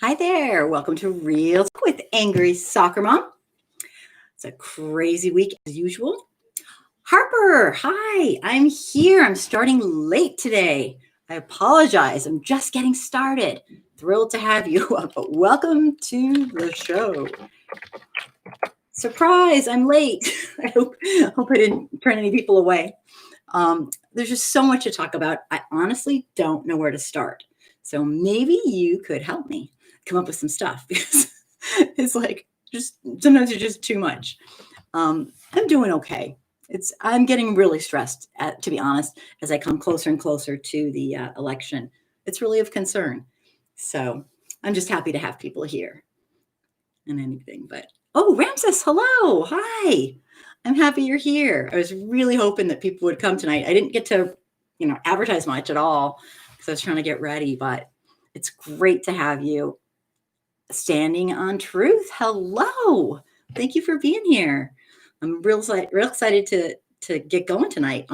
Hi there. Welcome to Real Talk with Angry Soccer Mom. It's a crazy week as usual. Harper, hi. I'm here. I'm starting late today. I apologize. I'm just getting started. Thrilled to have you. But welcome to the show. Surprise, I'm late. I hope I didn't turn any people away. There's just so much to talk about. I honestly don't know where to start. So maybe you could help me come up with some stuff because it's like just sometimes it's just too much. I'm doing okay. I'm getting really stressed, to be honest, as I come closer and closer to the election. It's really of concern. So I'm just happy to have people here and anything. But oh, Ramses, hello, hi. I'm happy you're here. I was really hoping that people would come tonight. I didn't get to, advertise much at all because I was trying to get ready, but it's great to have you. Standing on Truth. Hello. Thank you for being here. I'm real excited to get going tonight.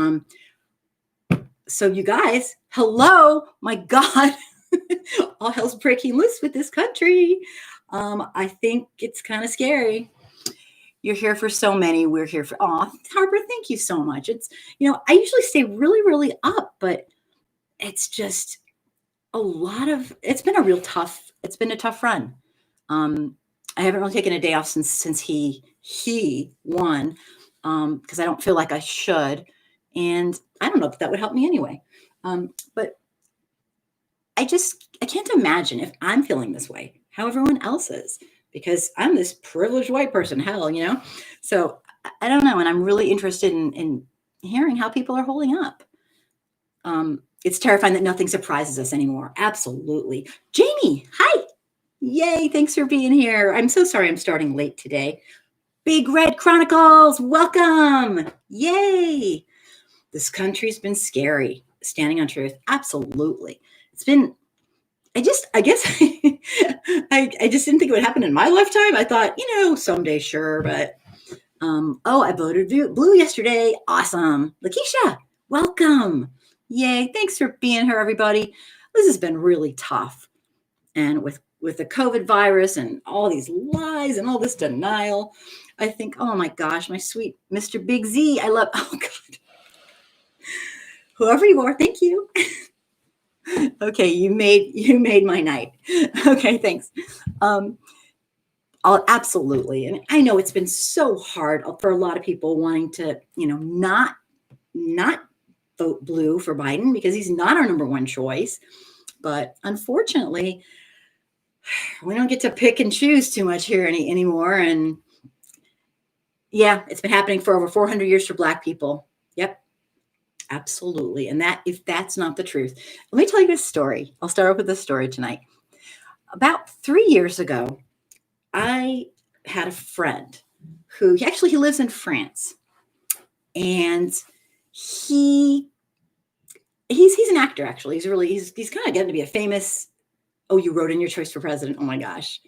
So you guys, hello. My God. All hell's breaking loose with this country. I think it's kind of scary. You're here for so many. We're here for, Harper, thank you so much. I usually stay really, really up, but it's just it's been a tough run. I haven't really taken a day off since he won, because I don't feel like I should, and I don't know if that would help me anyway. But I can't imagine if I'm feeling this way, how everyone else is, because I'm this privileged white person, hell, So I don't know, and I'm really interested in hearing how people are holding up. It's terrifying that nothing surprises us anymore. Absolutely. Jamie, hi. Yay, thanks for being here. I'm so sorry I'm starting late today. Big Red Chronicles, welcome. Yay. This country's been scary. Standing on Truth, absolutely. It's been, I guess I just didn't think it would happen in my lifetime. I thought, someday, sure, but I voted blue yesterday. Awesome. Lakeisha, welcome. Yay, thanks for being here, everybody. This has been really tough. And with the COVID virus and all these lies and all this denial, I think, oh my gosh, my sweet Mr. Big Z, oh God. Whoever you are, thank you. Okay, you made my night. Okay, thanks. Absolutely. And I know it's been so hard for a lot of people wanting to, not vote blue for Biden because he's not our number one choice. But unfortunately, we don't get to pick and choose too much here anymore. And yeah, it's been happening for over 400 years for Black people. Yep, absolutely. And if that's not the truth, let me tell you a story. I'll start off with this story tonight. About 3 years ago, I had a friend who he lives in France, and he's an actor. Actually, he's kind of getting to be a famous. Oh, you wrote in your choice for president. Oh my gosh.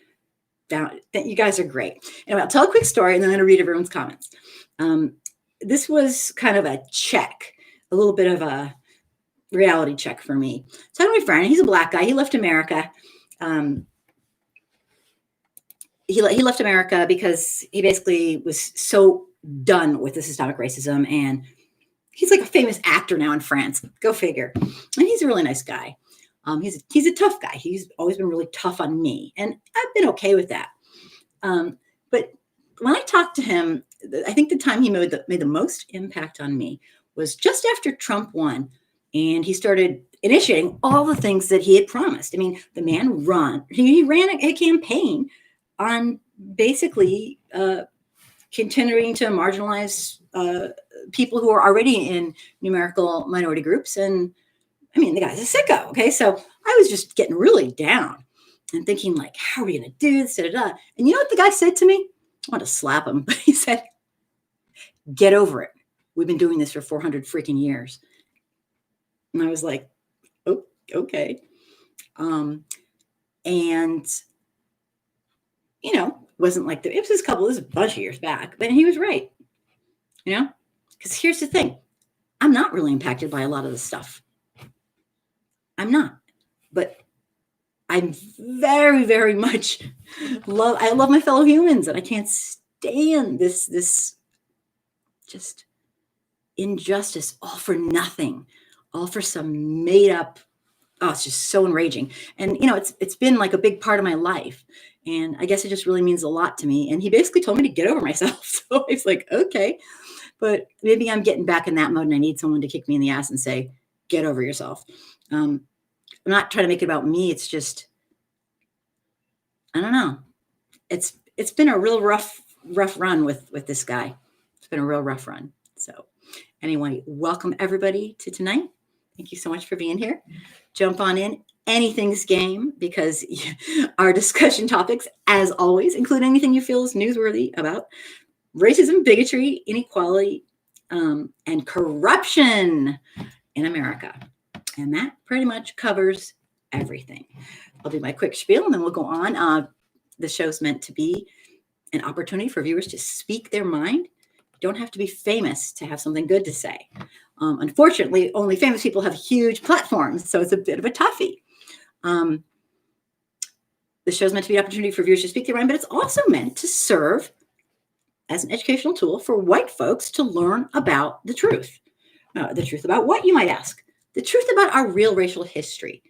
You guys are great. Anyway, I'll tell a quick story and then I'm going to read everyone's comments. This was kind of a check, a little bit of a reality check for me. So I had my friend, he's a Black guy. He left America. He left America because he basically was so done with the systemic racism, and he's like a famous actor now in France. Go figure. And he's a really nice guy. He's a tough guy. He's always been really tough on me, and I've been okay with that. But when I talked to him, I think the time he made the most impact on me was just after Trump won, and he started initiating all the things that he had promised. I mean, the man he ran a campaign on basically continuing to marginalize people who are already in numerical minority groups. And I mean, the guy's a sicko. Okay. So I was just getting really down and thinking, like, how are we going to do this? Da, da, da. And you know what the guy said to me? I want to slap him, but he said, get over it. We've been doing this for 400 freaking years. And I was like, oh, okay. And, wasn't like it was this was a bunch of years back, but he was right, because here's the thing. I'm not really impacted by a lot of this stuff. I'm not, but I'm very, very much I love my fellow humans, and I can't stand this just injustice, all for nothing, all for some made up. Oh, it's just so enraging. And it's been like a big part of my life. And I guess it just really means a lot to me. And he basically told me to get over myself. So it's like, okay, but maybe I'm getting back in that mode and I need someone to kick me in the ass and say, get over yourself. I'm not trying to make it about me. It's just, I don't know. It's been a real rough run with this guy. It's been a real rough run. So anyway, welcome everybody to tonight. Thank you so much for being here. Jump on in. Anything's game, because our discussion topics, as always, include anything you feel is newsworthy about racism, bigotry, inequality, and corruption in America. And that pretty much covers everything. I'll do my quick spiel and then we'll go on. The show's meant to be an opportunity for viewers to speak their mind. You don't have to be famous to have something good to say. Unfortunately, only famous people have huge platforms, so it's a bit of a toughie. The show's meant to be an opportunity for viewers to speak their mind, but it's also meant to serve as an educational tool for white folks to learn about the truth. The truth about what, you might ask? The truth about our real racial history,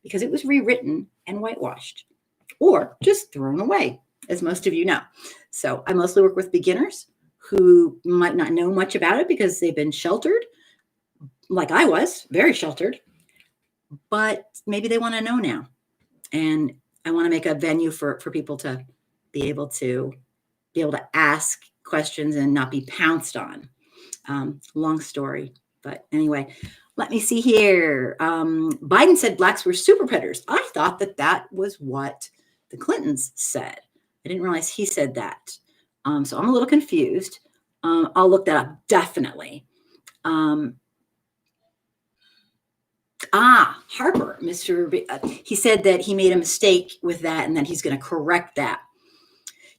because it was rewritten and whitewashed, or just thrown away, as most of you know. So I mostly work with beginners who might not know much about it because they've been sheltered, like I was, very sheltered, but maybe they want to know now. And I want to make a venue for people to be able to ask questions and not be pounced on. Long story, but anyway, let me see here. Biden said blacks were super predators. I thought that was what the Clintons said. I didn't realize he said that. So I'm a little confused. I'll look that up, definitely. Harper, he said that he made a mistake with that and that he's going to correct that.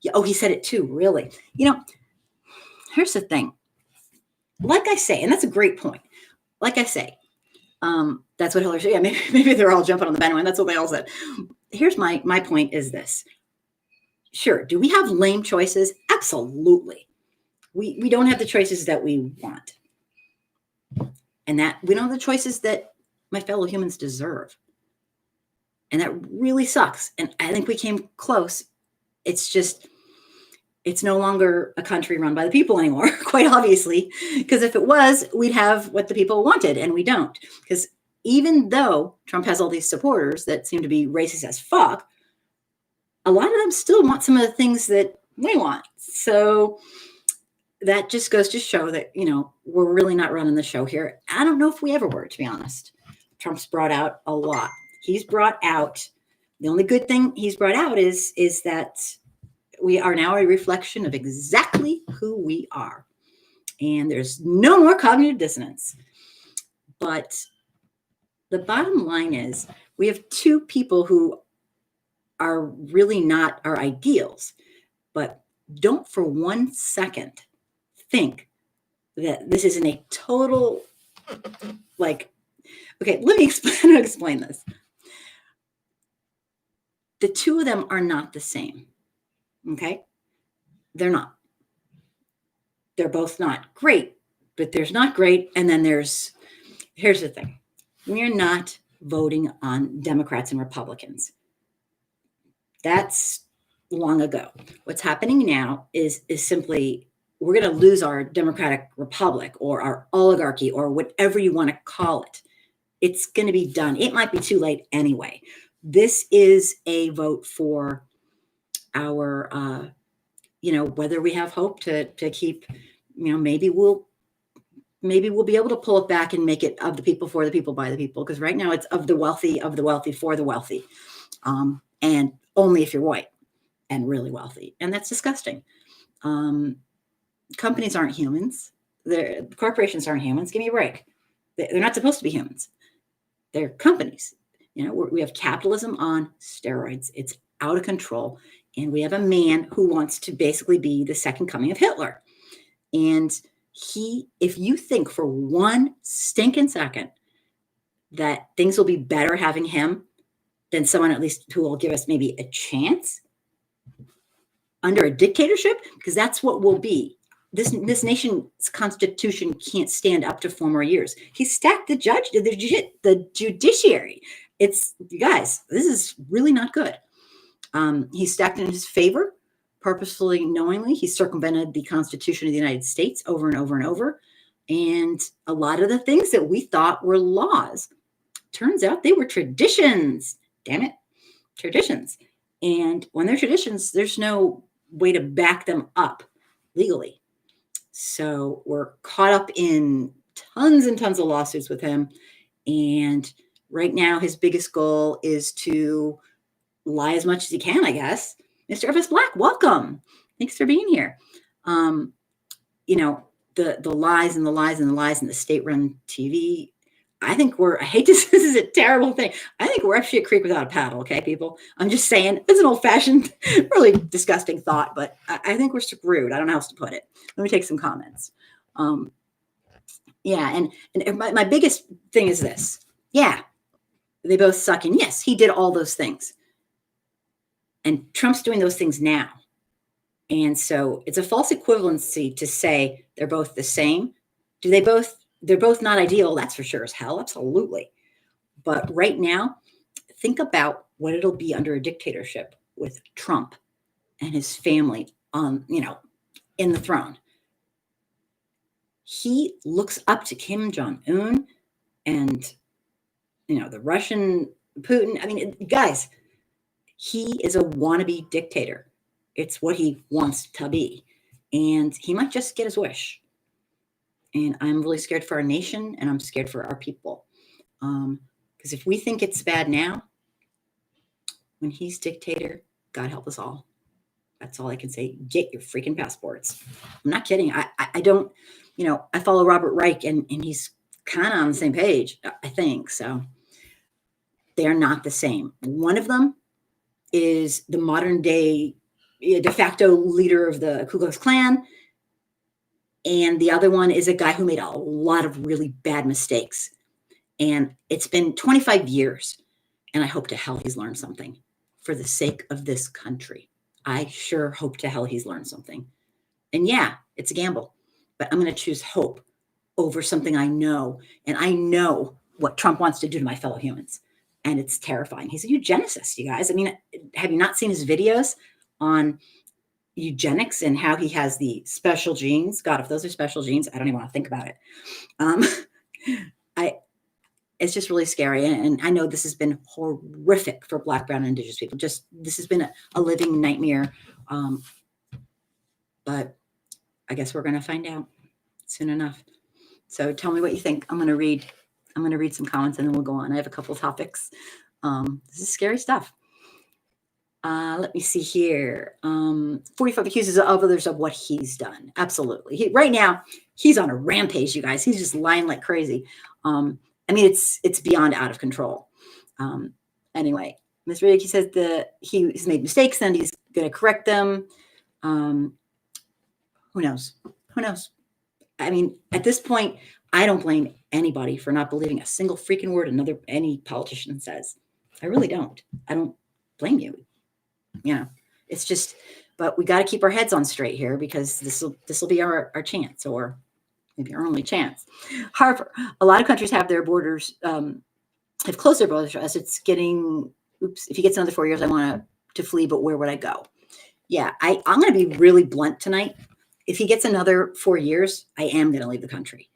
Yeah, he said it too, really. Here's the thing. Like I say, and that's a great point. Like I say, that's what Hillary said. Yeah, maybe they're all jumping on the bandwagon. That's what they all said. Here's my point is this. Sure, do we have lame choices? Absolutely. We don't have the choices that we want. And that we don't have the choices that my fellow humans deserve. And that really sucks. And I think we came close. It's no longer a country run by the people anymore, quite obviously. Because if it was, we'd have what the people wanted, and we don't. Because even though Trump has all these supporters that seem to be racist as fuck, a lot of them still want some of the things that we want. So that just goes to show that, we're really not running the show here. I don't know if we ever were, to be honest. Trump's brought out a lot. The only good thing he's brought out is that we are now a reflection of exactly who we are. And there's no more cognitive dissonance. But the bottom line is we have two people who are really not our ideals. But don't for 1 second think that this isn't a total, okay, let me explain this. The two of them are not the same. Okay? They're not. They're both not great, but there's not great. And then here's the thing. We're not voting on Democrats and Republicans. That's long ago. What's happening now is simply we're going to lose our democratic republic or our oligarchy or whatever you want to call it. It's going to be done. It might be too late anyway. This is a vote for our, whether we have hope to keep, maybe we'll be able to pull it back and make it of the people, for the people, by the people. Because right now it's of the wealthy, for the wealthy. And only if you're white and really wealthy. And that's disgusting. Companies aren't humans. Corporations aren't humans. Give me a break. They're not supposed to be humans. They're companies. We have capitalism on steroids. It's out of control. And we have a man who wants to basically be the second coming of Hitler. And if you think for 1 stinking second that things will be better having him, than someone at least who will give us maybe a chance under a dictatorship, because that's what we'll be. This nation's constitution can't stand up to 4 more years. He stacked the judiciary. It's, you guys, this is really not good. He stacked in his favor, purposefully, knowingly. He circumvented the Constitution of the United States over and over and over. And a lot of the things that we thought were laws, turns out they were traditions. Damn it, traditions. And when they're traditions, there's no way to back them up legally. So we're caught up in tons and tons of lawsuits with him. And right now, his biggest goal is to lie as much as he can, I guess. Mr. F.S. Black, welcome. Thanks for being here. You know, the lies and the lies and the lies in the state-run TV. I think I hate this is a terrible thing. I think we're actually a creek without a paddle, okay, people? I'm just saying, it's an old-fashioned, really disgusting thought, but I think we're screwed. I don't know how else to put it. Let me take some comments. Yeah, and my biggest thing is this. Yeah, they both suck, and yes, he did all those things. And Trump's doing those things now. And so it's a false equivalency to say they're both the same. They're both not ideal, that's for sure as hell, absolutely. But right now, think about what it'll be under a dictatorship with Trump and his family on, in the throne. He looks up to Kim Jong-un and, the Russian Putin. I mean, guys, he is a wannabe dictator. It's what he wants to be. And he might just get his wish. And I'm really scared for our nation, and I'm scared for our people. Because if we think it's bad now, when he's dictator, God help us all. That's all I can say. Get your freaking passports. I'm not kidding. I don't, I follow Robert Reich, and he's kind of on the same page, I think. So they're not the same. One of them is the modern day de facto leader of the Ku Klux Klan. And the other one is a guy who made a lot of really bad mistakes. And it's been 25 years. And I hope to hell he's learned something for the sake of this country. I sure hope to hell he's learned something. And yeah, it's a gamble. But I'm going to choose hope over something I know. And I know what Trump wants to do to my fellow humans. And it's terrifying. He's a eugenicist, you guys. I mean, have you not seen his videos on eugenics and how he has the special genes? God, if those are special genes, I don't even want to think about it. It's just really scary. And I know this has been horrific for Black, brown, and Indigenous people. This has been a living nightmare. But I guess we're going to find out soon enough. So tell me what you think. I'm going to read some comments and then we'll go on. I have a couple topics. This is scary stuff. Let me see here. 45 accuses of others of what he's done. Absolutely. Right now, he's on a rampage, you guys. He's just lying like crazy. I mean, it's beyond out of control. Anyway, Ms. Riddick, he says he's made mistakes and he's going to correct them. Who knows? Who knows? I mean, at this point, I don't blame anybody for not believing a single freaking word any politician says. I really don't. I don't blame you. It's just, but we got to keep our heads on straight here because this will be our chance, or maybe our only chance. However, a lot of countries have their borders, have closed their borders to us. It's getting, if he gets another 4 years, I want to flee, but where would I go? Yeah, I'm going to be really blunt tonight. If he gets another 4 years, I am going to leave the country.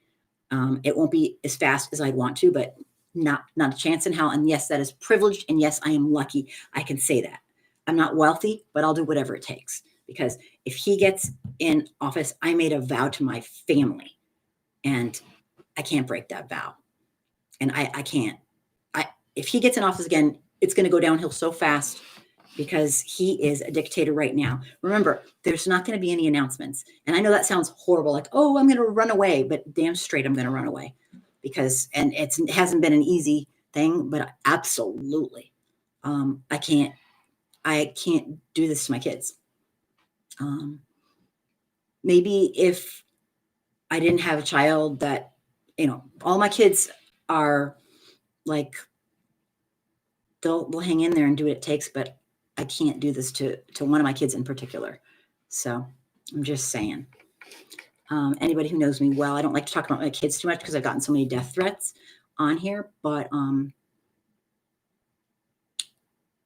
It won't be as fast as I'd want to, but not a chance in hell. And yes, that is privileged. And yes, I am lucky. I can say that. I'm not wealthy, but I'll do whatever it takes. Because if he gets in office, I made a vow to my family. And I can't break that vow. And I can't. If he gets in office again, it's going to go downhill so fast because he is a dictator right now. Remember, there's not going to be any announcements. And I know that sounds horrible, like, oh, I'm going to run away, but damn straight I'm going to run away. And it hasn't been an easy thing, but absolutely. I can't do this to my kids. Maybe if I didn't have a child that, all my kids are like they'll hang in there and do what it takes, but I can't do this to one of my kids in particular. So I'm just saying. Anybody who knows me well, I don't like to talk about my kids too much because I've gotten so many death threats on here, but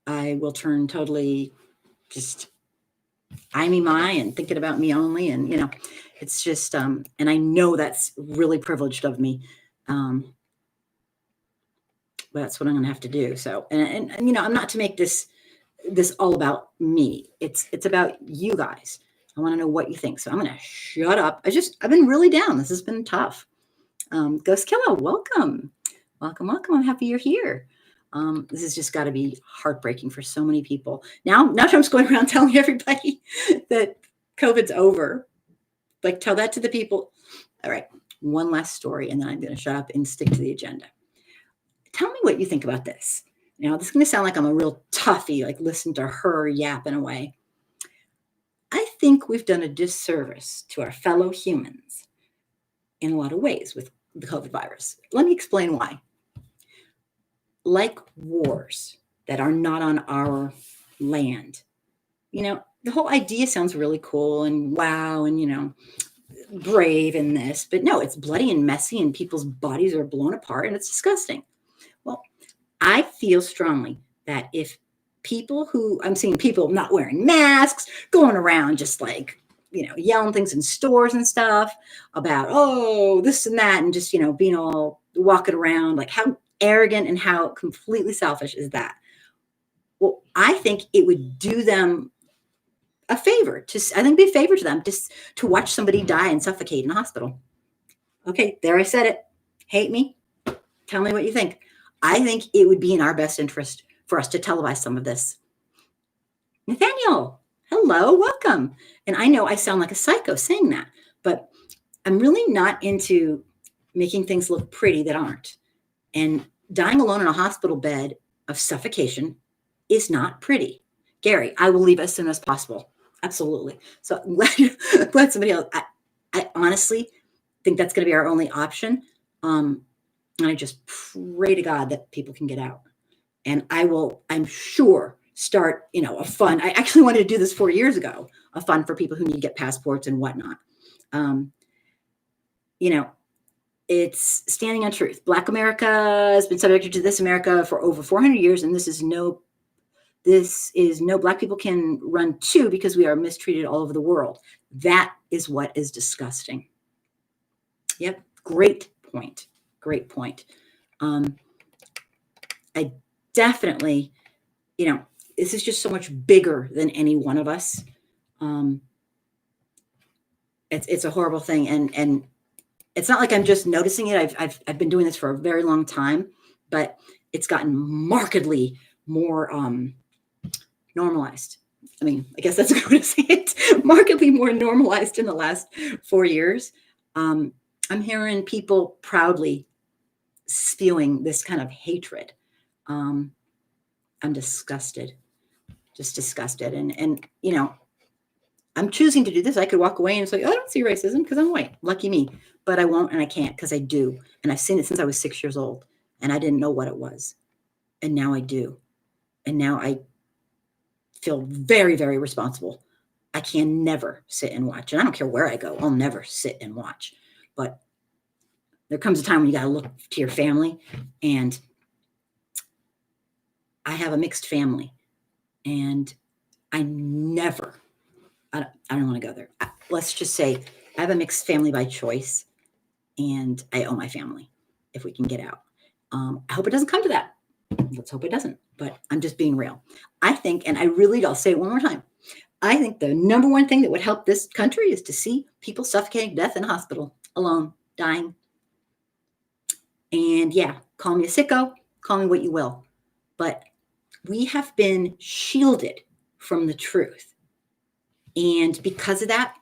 I will turn totally just I me my and thinking about me only. And, it's just, and I know that's really privileged of me. But that's what I'm going to have to do. So, and I'm not to make this all about me. It's about you guys. I want to know what you think. So I'm going to shut up. I've been really down. This has been tough. Ghost Killer, welcome. Welcome, welcome. I'm happy you're here. This has just got to be heartbreaking for so many people. Now Trump's going around telling everybody that COVID's over. Like, tell that to the people. All right, one last story, and then I'm going to shut up and stick to the agenda. Tell me what you think about this. Now, this is going to sound like I'm a real toughie, like listen to her yap in a way. I think we've done a disservice to our fellow humans in a lot of ways with the COVID virus. Let me explain why. Like wars that are not on our land. The whole idea sounds really cool and wow and, brave in this, but no, it's bloody and messy and people's bodies are blown apart and it's disgusting. Well, I feel strongly that if I'm seeing people not wearing masks, going around just like, yelling things in stores and stuff about, oh, this and that, and just, being all walking around, like how arrogant and how completely selfish is that? Well, I think it would do them a favor be a favor to them just to watch somebody die and suffocate in a hospital. Okay, there I said it. Hate me? Tell me what you think. I think it would be in our best interest for us to televise some of this. Nathaniel, hello, welcome. And I know I sound like a psycho saying that, but I'm really not into making things look pretty that aren't. And dying alone in a hospital bed of suffocation is not pretty. Gary, I will leave as soon as possible. Absolutely. So I'm glad somebody else. I honestly think that's going to be our only option. And I just pray to God that people can get out. And I'm sure, start, a fund. I actually wanted to do this 4 years ago, a fund for people who need to get passports and whatnot. It's standing on truth. Black America has been subjected to this America for over 400 years, and this is no Black people can run to because we are mistreated all over the world. That is what is disgusting. Yep. Great point. Great point. I definitely, this is just so much bigger than any one of us. It's a horrible thing. And it's not like I'm just noticing it. I've been doing this for a very long time, but it's gotten markedly more, normalized. I guess that's a good way to say it. Markedly more normalized in the last 4 years. I'm hearing people proudly spewing this kind of hatred. I'm disgusted, just disgusted. And I'm choosing to do this. I could walk away and say, I don't see racism because I'm white. Lucky me. But I won't and I can't because I do. And I've seen it since I was 6 years old. And I didn't know what it was. And now I do. And now I feel very, very responsible. I can never sit and watch. And I don't care where I go. I'll never sit and watch. But there comes a time when you got to look to your family. And I have a mixed family. And I don't want to go there. Let's just say I have a mixed family by choice. And I owe my family if we can get out. I hope it doesn't come to that. Let's hope it doesn't. But I'm just being real. I think, and I'll say it one more time. I think the number one thing that would help this country is to see people suffocating to death in a hospital, alone, dying. And yeah, call me a sicko, call me what you will. But we have been shielded from the truth. And because of that,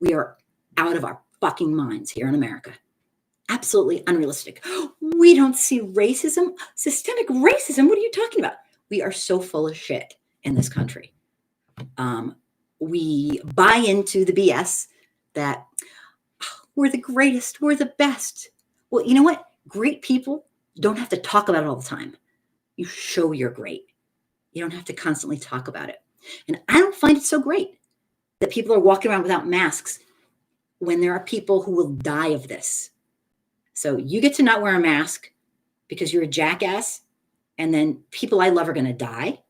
we are out of our fucking minds here in America. Absolutely unrealistic. We don't see racism, systemic racism. What are you talking about? We are so full of shit in this country. We buy into the BS that we're the greatest, we're the best. Well, you know what? Great people don't have to talk about it all the time. You show you're great. You don't have to constantly talk about it. And I don't find it so great that people are walking around without masks when there are people who will die of this. So you get to not wear a mask because you're a jackass, and then people I love are going to die.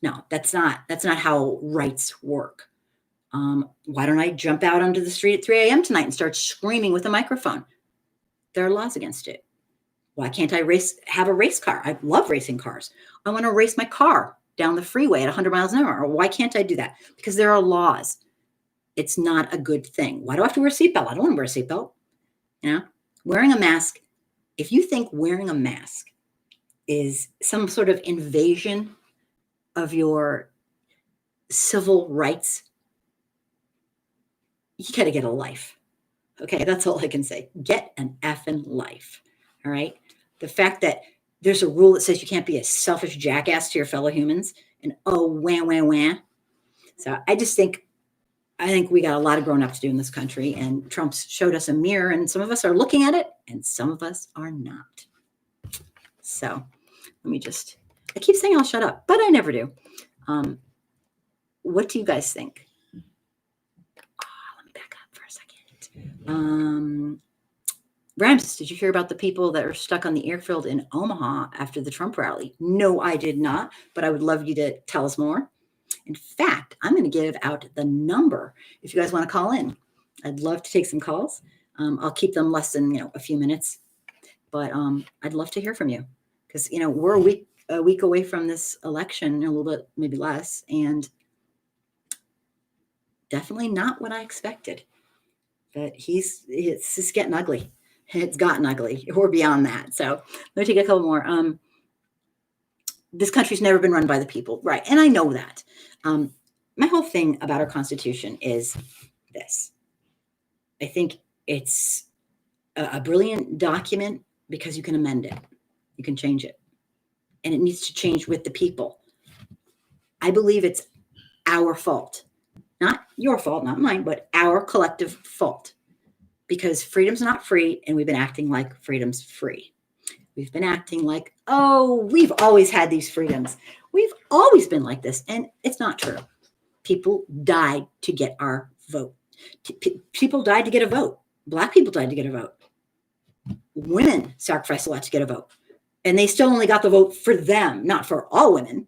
No, that's not how rights work. Why don't I jump out onto the street at 3 a.m. tonight and start screaming with a microphone? There are laws against it. Why can't I have a race car? I love racing cars. I want to race my car down the freeway at 100 miles an hour. Or why can't I do that? Because there are laws. It's not a good thing. Why do I have to wear a seatbelt? I don't want to wear a seatbelt. You know, wearing a mask, if you think wearing a mask is some sort of invasion of your civil rights, you got to get a life. Okay, that's all I can say. Get an effing life. All right. The fact that there's a rule that says you can't be a selfish jackass to your fellow humans, and oh, wah, wah, wah. So I think we got a lot of grown up to do in this country, and Trump's showed us a mirror, and some of us are looking at it and some of us are not. So I keep saying I'll shut up, but I never do. What do you guys think? Let me back up for a second. Rams, did you hear about the people that are stuck on the airfield in Omaha after the Trump rally? No, I did not, but I would love you to tell us more. In fact, I'm going to give out the number if you guys want to call in. I'd love to take some calls. I'll keep them less than a few minutes, but I'd love to hear from you because we're a week away from this election, a little bit maybe less, and definitely not what I expected. But it's just getting ugly. It's gotten ugly. We're beyond that. So let me take a couple more. This country's never been run by the people, right? And I know that. My whole thing about our Constitution is this. I think it's a brilliant document because you can amend it. You can change it. And it needs to change with the people. I believe it's our fault. Not your fault, not mine, but our collective fault. Because freedom's not free, and we've been acting like freedom's free. We've been acting like, we've always had these freedoms. We've always been like this, and it's not true. People died to get our vote. People died to get a vote. Black people died to get a vote. Women sacrificed a lot to get a vote. And they still only got the vote for them, not for all women.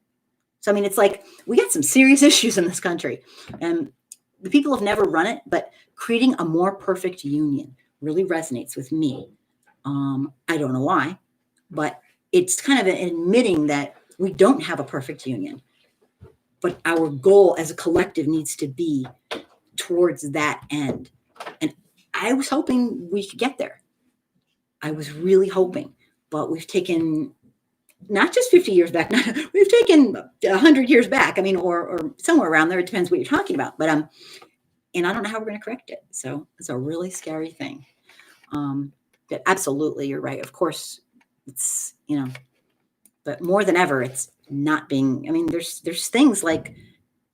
So, I mean, it's like we got some serious issues in this country. And the people have never run it, but creating a more perfect union really resonates with me. I don't know why, but it's kind of admitting that we don't have a perfect union. But our goal as a collective needs to be towards that end. And I was hoping we could get there. I was really hoping, but we've taken not just 50 years back, we've taken 100 years back. I mean, or somewhere around there. It depends what you're talking about. But and I don't know how we're going to correct it. So it's a really scary thing. But absolutely, you're right. Of course, it's but more than ever, it's not being. I mean, there's things like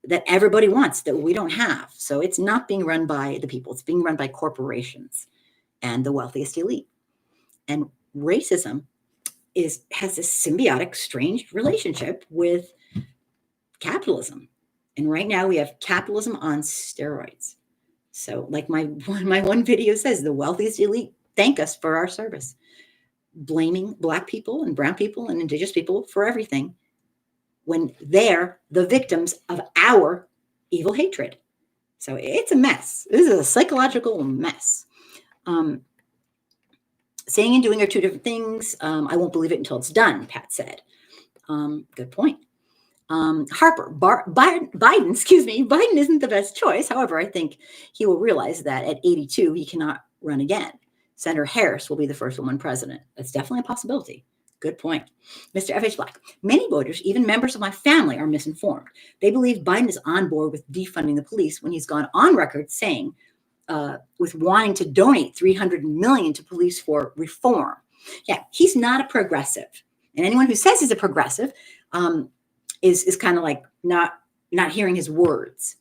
that everybody wants that we don't have. So it's not being run by the people. It's being run by corporations and the wealthiest elite. And racism has this symbiotic, strange relationship with capitalism. And right now we have capitalism on steroids. So like my one video says, the wealthiest elite thank us for our service, blaming Black people and brown people and indigenous people for everything when they're the victims of our evil hatred. So it's a mess. This is a psychological mess. Saying and doing are two different things. I won't believe it until it's done, Pat said. Good point. Harper, Biden, Biden isn't the best choice. However, I think he will realize that at 82, he cannot run again. Senator Harris will be the first woman president. That's definitely a possibility. Good point. Mr. F.H. Black, many voters, even members of my family, are misinformed. They believe Biden is on board with defunding the police when he's gone on record saying with wanting to donate $300 million to police for reform. Yeah, he's not a progressive. And anyone who says he's a progressive is kind of like not hearing his words.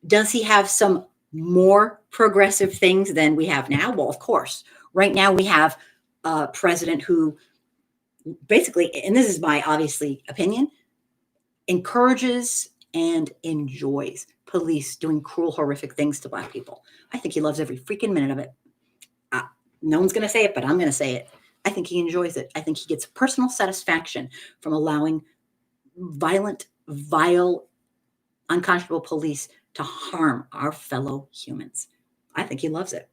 Does he have some more progressive things than we have now? Well, of course. Right now we have a president who basically, and this is my obviously opinion, encourages and enjoys police doing cruel, horrific things to Black people. I think he loves every freaking minute of it. No one's going to say it, but I'm going to say it. I think he enjoys it. I think he gets personal satisfaction from allowing violent, vile, unconscionable police to harm our fellow humans. I think he loves it.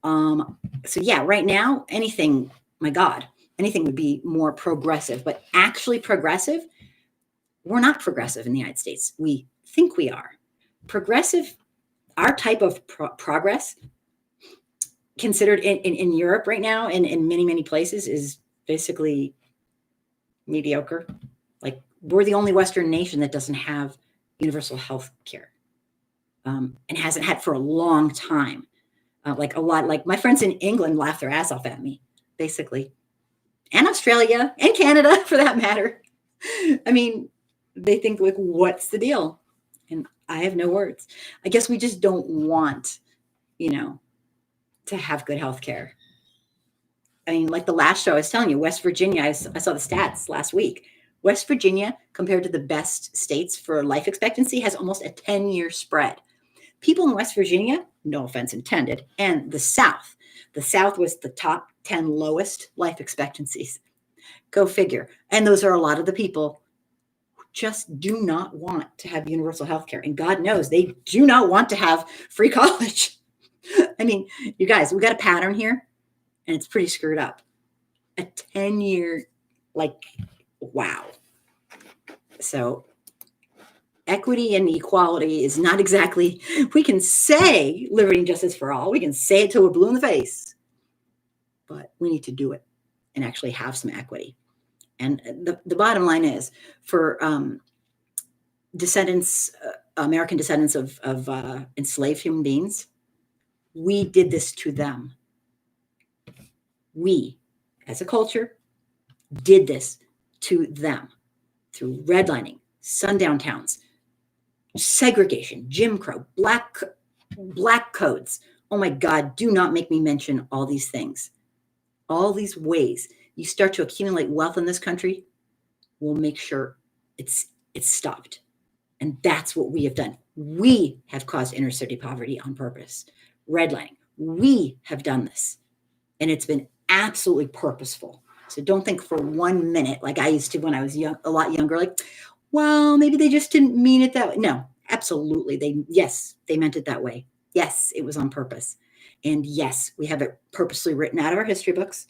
So yeah, right now, anything, my God, anything would be more progressive, but actually progressive, we're not progressive in the United States. We think we are. Progressive, our type of progress considered in Europe right now and in many, many places is basically mediocre. Like we're the only Western nation that doesn't have universal health care and hasn't had for a long time. Like a lot, like my friends in England laugh their ass off at me, basically, and Australia and Canada for that matter. I mean, they think like, what's the deal? And I have no words. I guess we just don't want, to have good health care. I mean, like the last show I was telling you, West Virginia, I saw the stats last week. West Virginia, compared to the best states for life expectancy, has almost a 10-year spread. People in West Virginia, no offense intended, and the South was the top 10 lowest life expectancies. Go figure. And those are a lot of the people who just do not want to have universal health care. And God knows they do not want to have free college. I mean, you guys, we got a pattern here, and it's pretty screwed up. A 10-year, wow. So equity and equality is not exactly, we can say liberty and justice for all. We can say it till we're blue in the face. But we need to do it and actually have some equity. And the bottom line is for descendants, American descendants of enslaved human beings, we did this to them. We, as a culture, did this to them through redlining, sundown towns, segregation, Jim Crow, black codes. Oh my God, do not make me mention all these things. All these ways you start to accumulate wealth in this country, we'll make sure it's stopped. And that's what we have done. We have caused inner city poverty on purpose. Redlining. We have done this. And it's been absolutely purposeful. So don't think for 1 minute, like I used to when I was young, a lot younger, like, well, maybe they just didn't mean it that way. No, absolutely. They meant it that way. Yes, it was on purpose. And yes, we have it purposely written out of our history books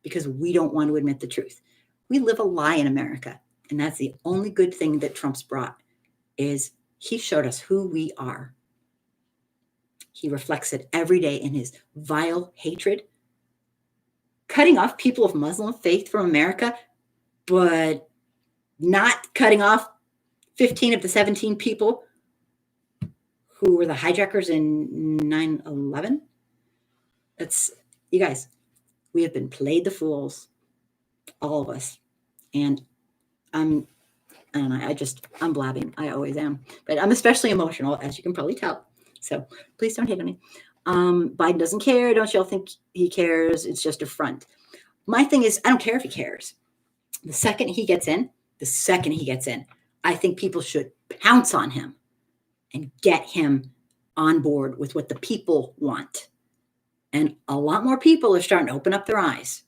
because we don't want to admit the truth. We live a lie in America. And that's the only good thing that Trump's brought is he showed us who we are. He reflects it every day in his vile hatred, cutting off people of Muslim faith from America, but not cutting off 15 of the 17 people who were the hijackers in 9/11. That's, you guys, we have been played the fools, all of us. And I don't know, I'm blabbing. I always am. But I'm especially emotional, as you can probably tell. So please don't hate on me. Biden doesn't care. Don't y'all think he cares? It's just a front. My thing is, I don't care if he cares. The second he gets in, I think people should pounce on him and get him on board with what the people want. And a lot more people are starting to open up their eyes.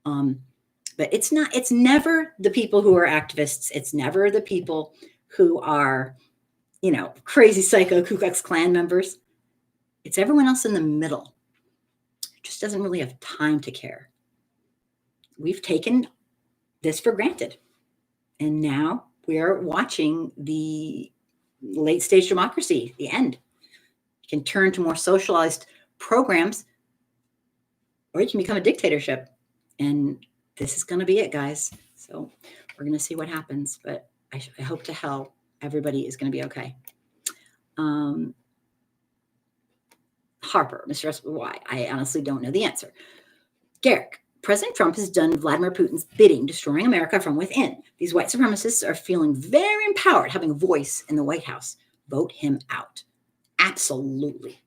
But it's never the people who are activists. It's never the people who are, crazy psycho Ku Klux Klan members. It's everyone else in the middle who just doesn't really have time to care. We've taken this for granted. And now we are watching the late stage democracy, the end. You can turn to more socialized programs, or you can become a dictatorship. And this is going to be it, guys. So we're going to see what happens. But I hope to hell everybody is going to be okay. Harper, Mr. S. Why? I honestly don't know the answer. Garrick, President Trump has done Vladimir Putin's bidding, destroying America from within. These white supremacists are feeling very empowered, having a voice in the White House. Vote him out. Absolutely.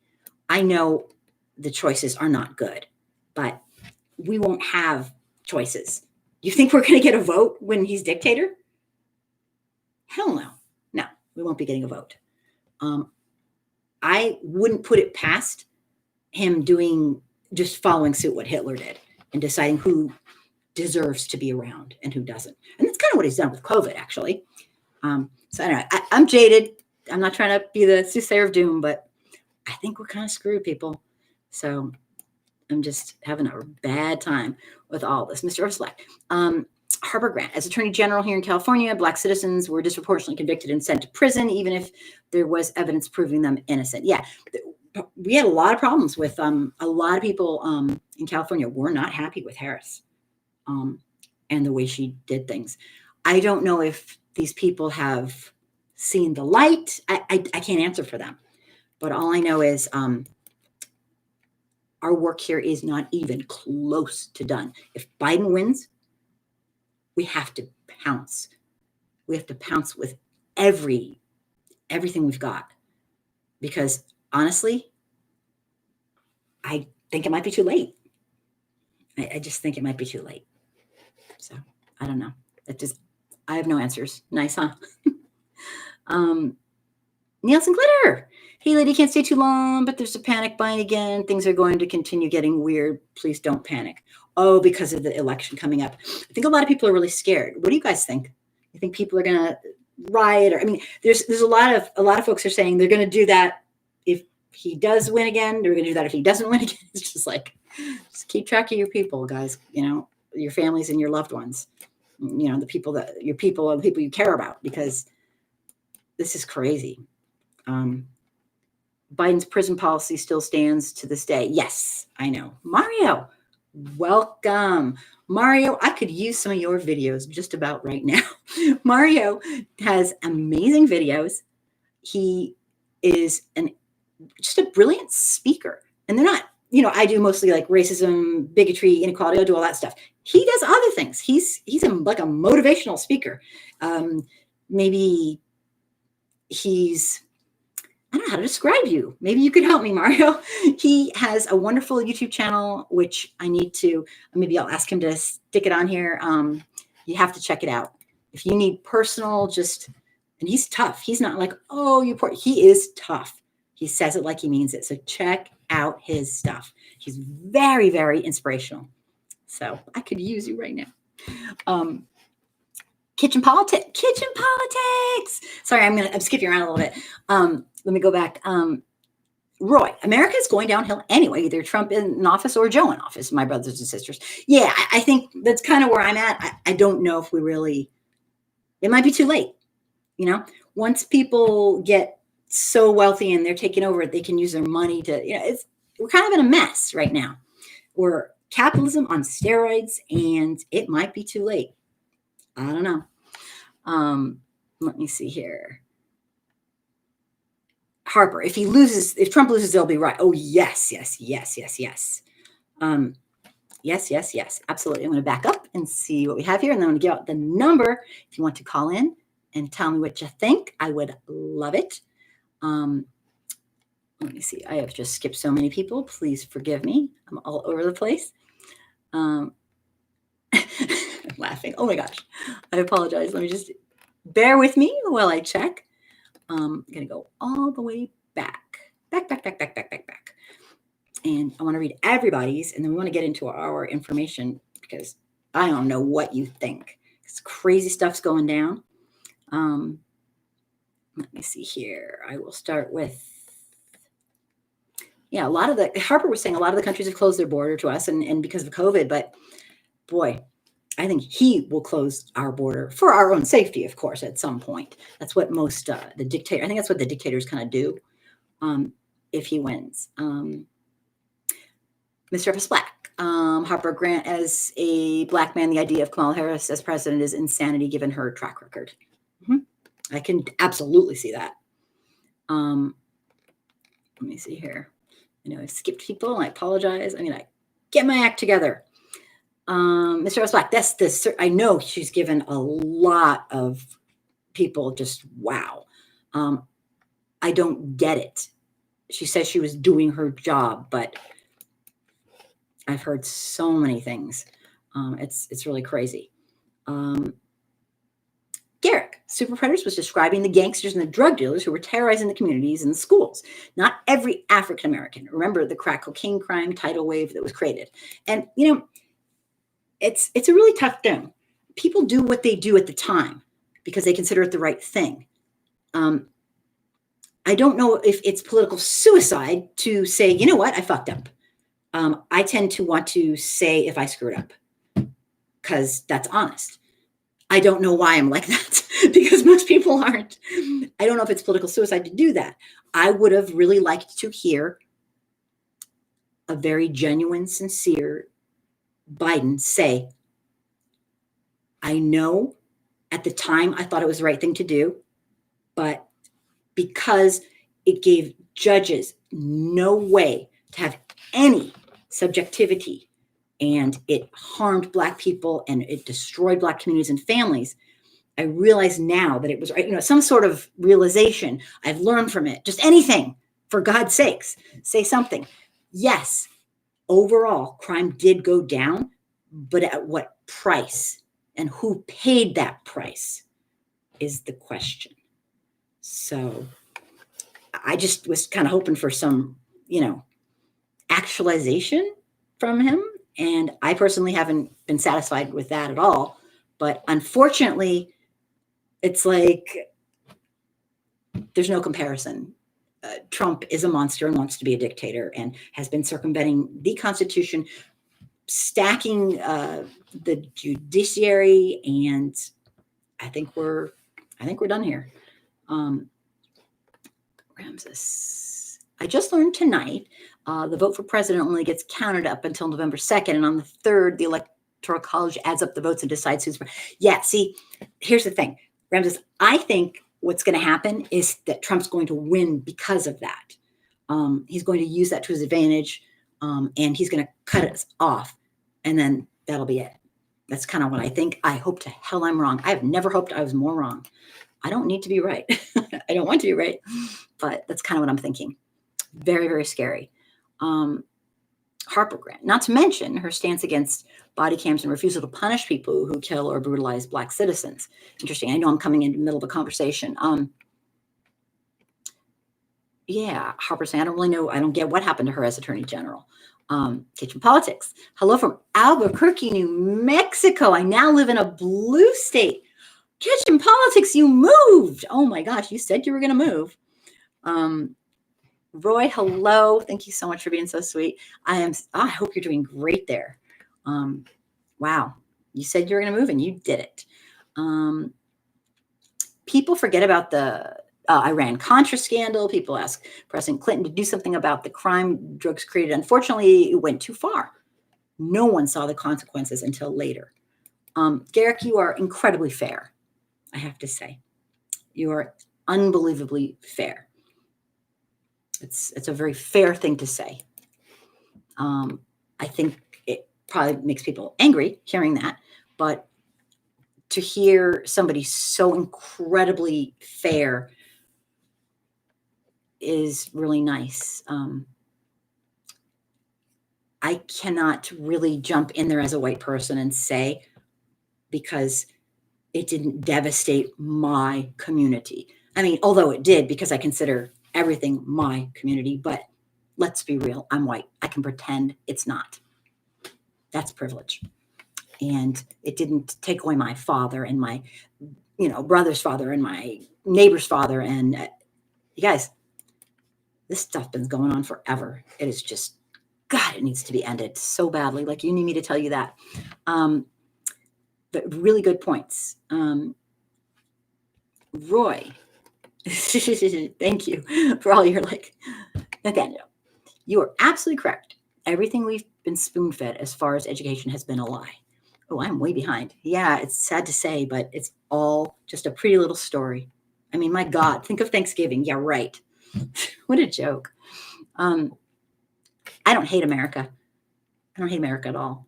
I know the choices are not good, but we won't have choices You think we're going to get a vote when he's dictator? Hell no. No, we won't be getting a vote. I wouldn't put it past him just following suit what Hitler did and deciding who deserves to be around and who doesn't. And that's kind of what he's done with COVID, actually. So I don't know. I'm jaded. I'm not trying to be the soothsayer of doom, but I think we're kind of screwed, people. So I'm just having a bad time with all this. Mr. Ursulak, Harper Grant, as Attorney General here in California, Black citizens were disproportionately convicted and sent to prison, even if there was evidence proving them innocent. Yeah, we had a lot of problems with a lot of people in California were not happy with Harris and the way she did things. I don't know if these people have seen the light. I can't answer for them. But all I know is our work here is not even close to done. If Biden wins, we have to pounce. We have to pounce with everything we've got. Because honestly, I think it might be too late. I just think it might be too late. So I don't know. I have no answers. Nice, huh? Neil Sinclair. Hey, lady, can't stay too long, but there's a panic buying again. Things are going to continue getting weird. Please don't panic. Oh, because of the election coming up. I think a lot of people are really scared. What do you guys think? You think people are going to riot? Or I mean, there's a lot of folks are saying they're going to do that if he does win again. They're going to do that if he doesn't win again. It's just like, just keep track of your people, guys. Your families and your loved ones. The people are the people you care about, because this is crazy. Biden's prison policy still stands to this day. Yes, I know. Mario, welcome. Mario, I could use some of your videos just about right now. Mario has amazing videos. He is just a brilliant speaker. And they're not, I do mostly like racism, bigotry, inequality. I do all that stuff. He does other things. He's like a motivational speaker. Maybe he's, I don't know how to describe you. Maybe you could help me, Mario. He has a wonderful YouTube channel, which maybe I'll ask him to stick it on here. You have to check it out. If you need personal, and he's tough. He's not like, oh, you poor. He is tough. He says it like he means it. So check out his stuff. He's very, very inspirational. So I could use you right now. Kitchen politics. Sorry, I'm skipping around a little bit. Let me go back. Roy, America is going downhill anyway, either Trump in office or Joe in office, my brothers and sisters. Yeah, I think that's kind of where I'm at. I don't know if it might be too late. Once people get so wealthy and they're taking over, they can use their money to, we're kind of in a mess right now. We're capitalism on steroids, and it might be too late. I don't know. Let me see here. Harper, if Trump loses, they'll be right. Oh, yes. Yes. Absolutely. I'm going to back up and see what we have here. And then I'm going to give out the number. If you want to call in and tell me what you think, I would love it. Let me see. I have just skipped so many people. Please forgive me. I'm all over the place. I'm laughing. Oh my gosh. I apologize. Let me just bear with me while I check. I'm going to go all the way back. And I want to read everybody's, and then we want to get into our information, because I don't know what you think. It's crazy stuff's going down. Let me see here. I will start with, Harper was saying a lot of the countries have closed their border to us and because of COVID, but boy, I think he will close our border for our own safety, of course, at some point. That's what most I think that's what the dictators kind of do if he wins. Mr. F. Black, Harper Grant, as a Black man, the idea of Kamala Harris as president is insanity given her track record. I can absolutely see that. Let me see here. I know I've skipped people. I apologize. I get my act together. Mr. F. Black, I know she's given a lot of people just wow. I don't get it. She says she was doing her job, but I've heard so many things. It's really crazy. Um, Garrick, Super Predators was describing the gangsters and the drug dealers who were terrorizing the communities and the schools. Not every African American. Remember the crack cocaine crime tidal wave that was created. And it's a really tough thing. People do what they do at the time because they consider it the right thing. I don't know if it's political suicide to say, you know what, I fucked up. I tend to want to say if I screwed up because that's honest. I don't know why I'm like that because most people aren't. I don't know if it's political suicide to do that. I would have really liked to hear a very genuine, sincere Biden say, I know at the time I thought it was the right thing to do, but because it gave judges no way to have any subjectivity and it harmed Black people and it destroyed Black communities and families, I realize now that it was, some sort of realization. I've learned from it. Just anything, for God's sakes, say something. Yes, overall, crime did go down, but at what price? And who paid that price is the question. So I just was kind of hoping for some, actualization from him. And I personally haven't been satisfied with that at all. But unfortunately, it's like there's no comparison. Trump is a monster and wants to be a dictator and has been circumventing the Constitution, stacking the judiciary, and I think we're done here. Ramses, I just learned tonight the vote for president only gets counted up until November 2nd, and on the 3rd, the Electoral College adds up the votes and decides who's. Yeah, see, here's the thing, Ramses. I think what's going to happen is that Trump's going to win because of that. He's going to use that to his advantage, and he's going to cut us off, and then that'll be it. That's kind of what I think. I hope to hell I'm wrong. I've never hoped I was more wrong. I don't need to be right. I don't want to be right, but that's kind of what I'm thinking. Very, very scary. Harper Grant, not to mention her stance against body cams and refusal to punish people who kill or brutalize Black citizens. Interesting. I know I'm coming in the middle of a conversation. Yeah, Harper saying, I don't really know. I don't get what happened to her as Attorney General. Kitchen Politics. Hello from Albuquerque, New Mexico. I now live in a blue state. Kitchen Politics, you moved. Oh my gosh, you said you were going to move. Roy, hello. Thank you so much for being so sweet. I hope you're doing great there. Wow. You said you were going to move and you did it. People forget about the Iran-Contra scandal. People ask President Clinton to do something about the crime drugs created. Unfortunately, it went too far. No one saw the consequences until later. Garrick, you are incredibly fair, I have to say. You are unbelievably fair. It's a very fair thing to say. I think it probably makes people angry hearing that, but to hear somebody so incredibly fair is really nice. I cannot really jump in there as a white person and say, because it didn't devastate my community. I mean, although it did, because I consider everything my community, but let's be real, I'm white. I can pretend it's not. That's privilege. And it didn't take away my father and my, brother's father and my neighbor's father. And you guys, this stuff been going on forever. It is just, God, it needs to be ended so badly. Like, you need me to tell you that. But really good points. Roy, thank you for all your Nathaniel. You are absolutely correct. Everything we've been spoon-fed as far as education has been a lie. Oh, I'm way behind. Yeah, it's sad to say, but it's all just a pretty little story. I mean, my God, think of Thanksgiving. Yeah, right. What a joke. I don't hate America. I don't hate America at all.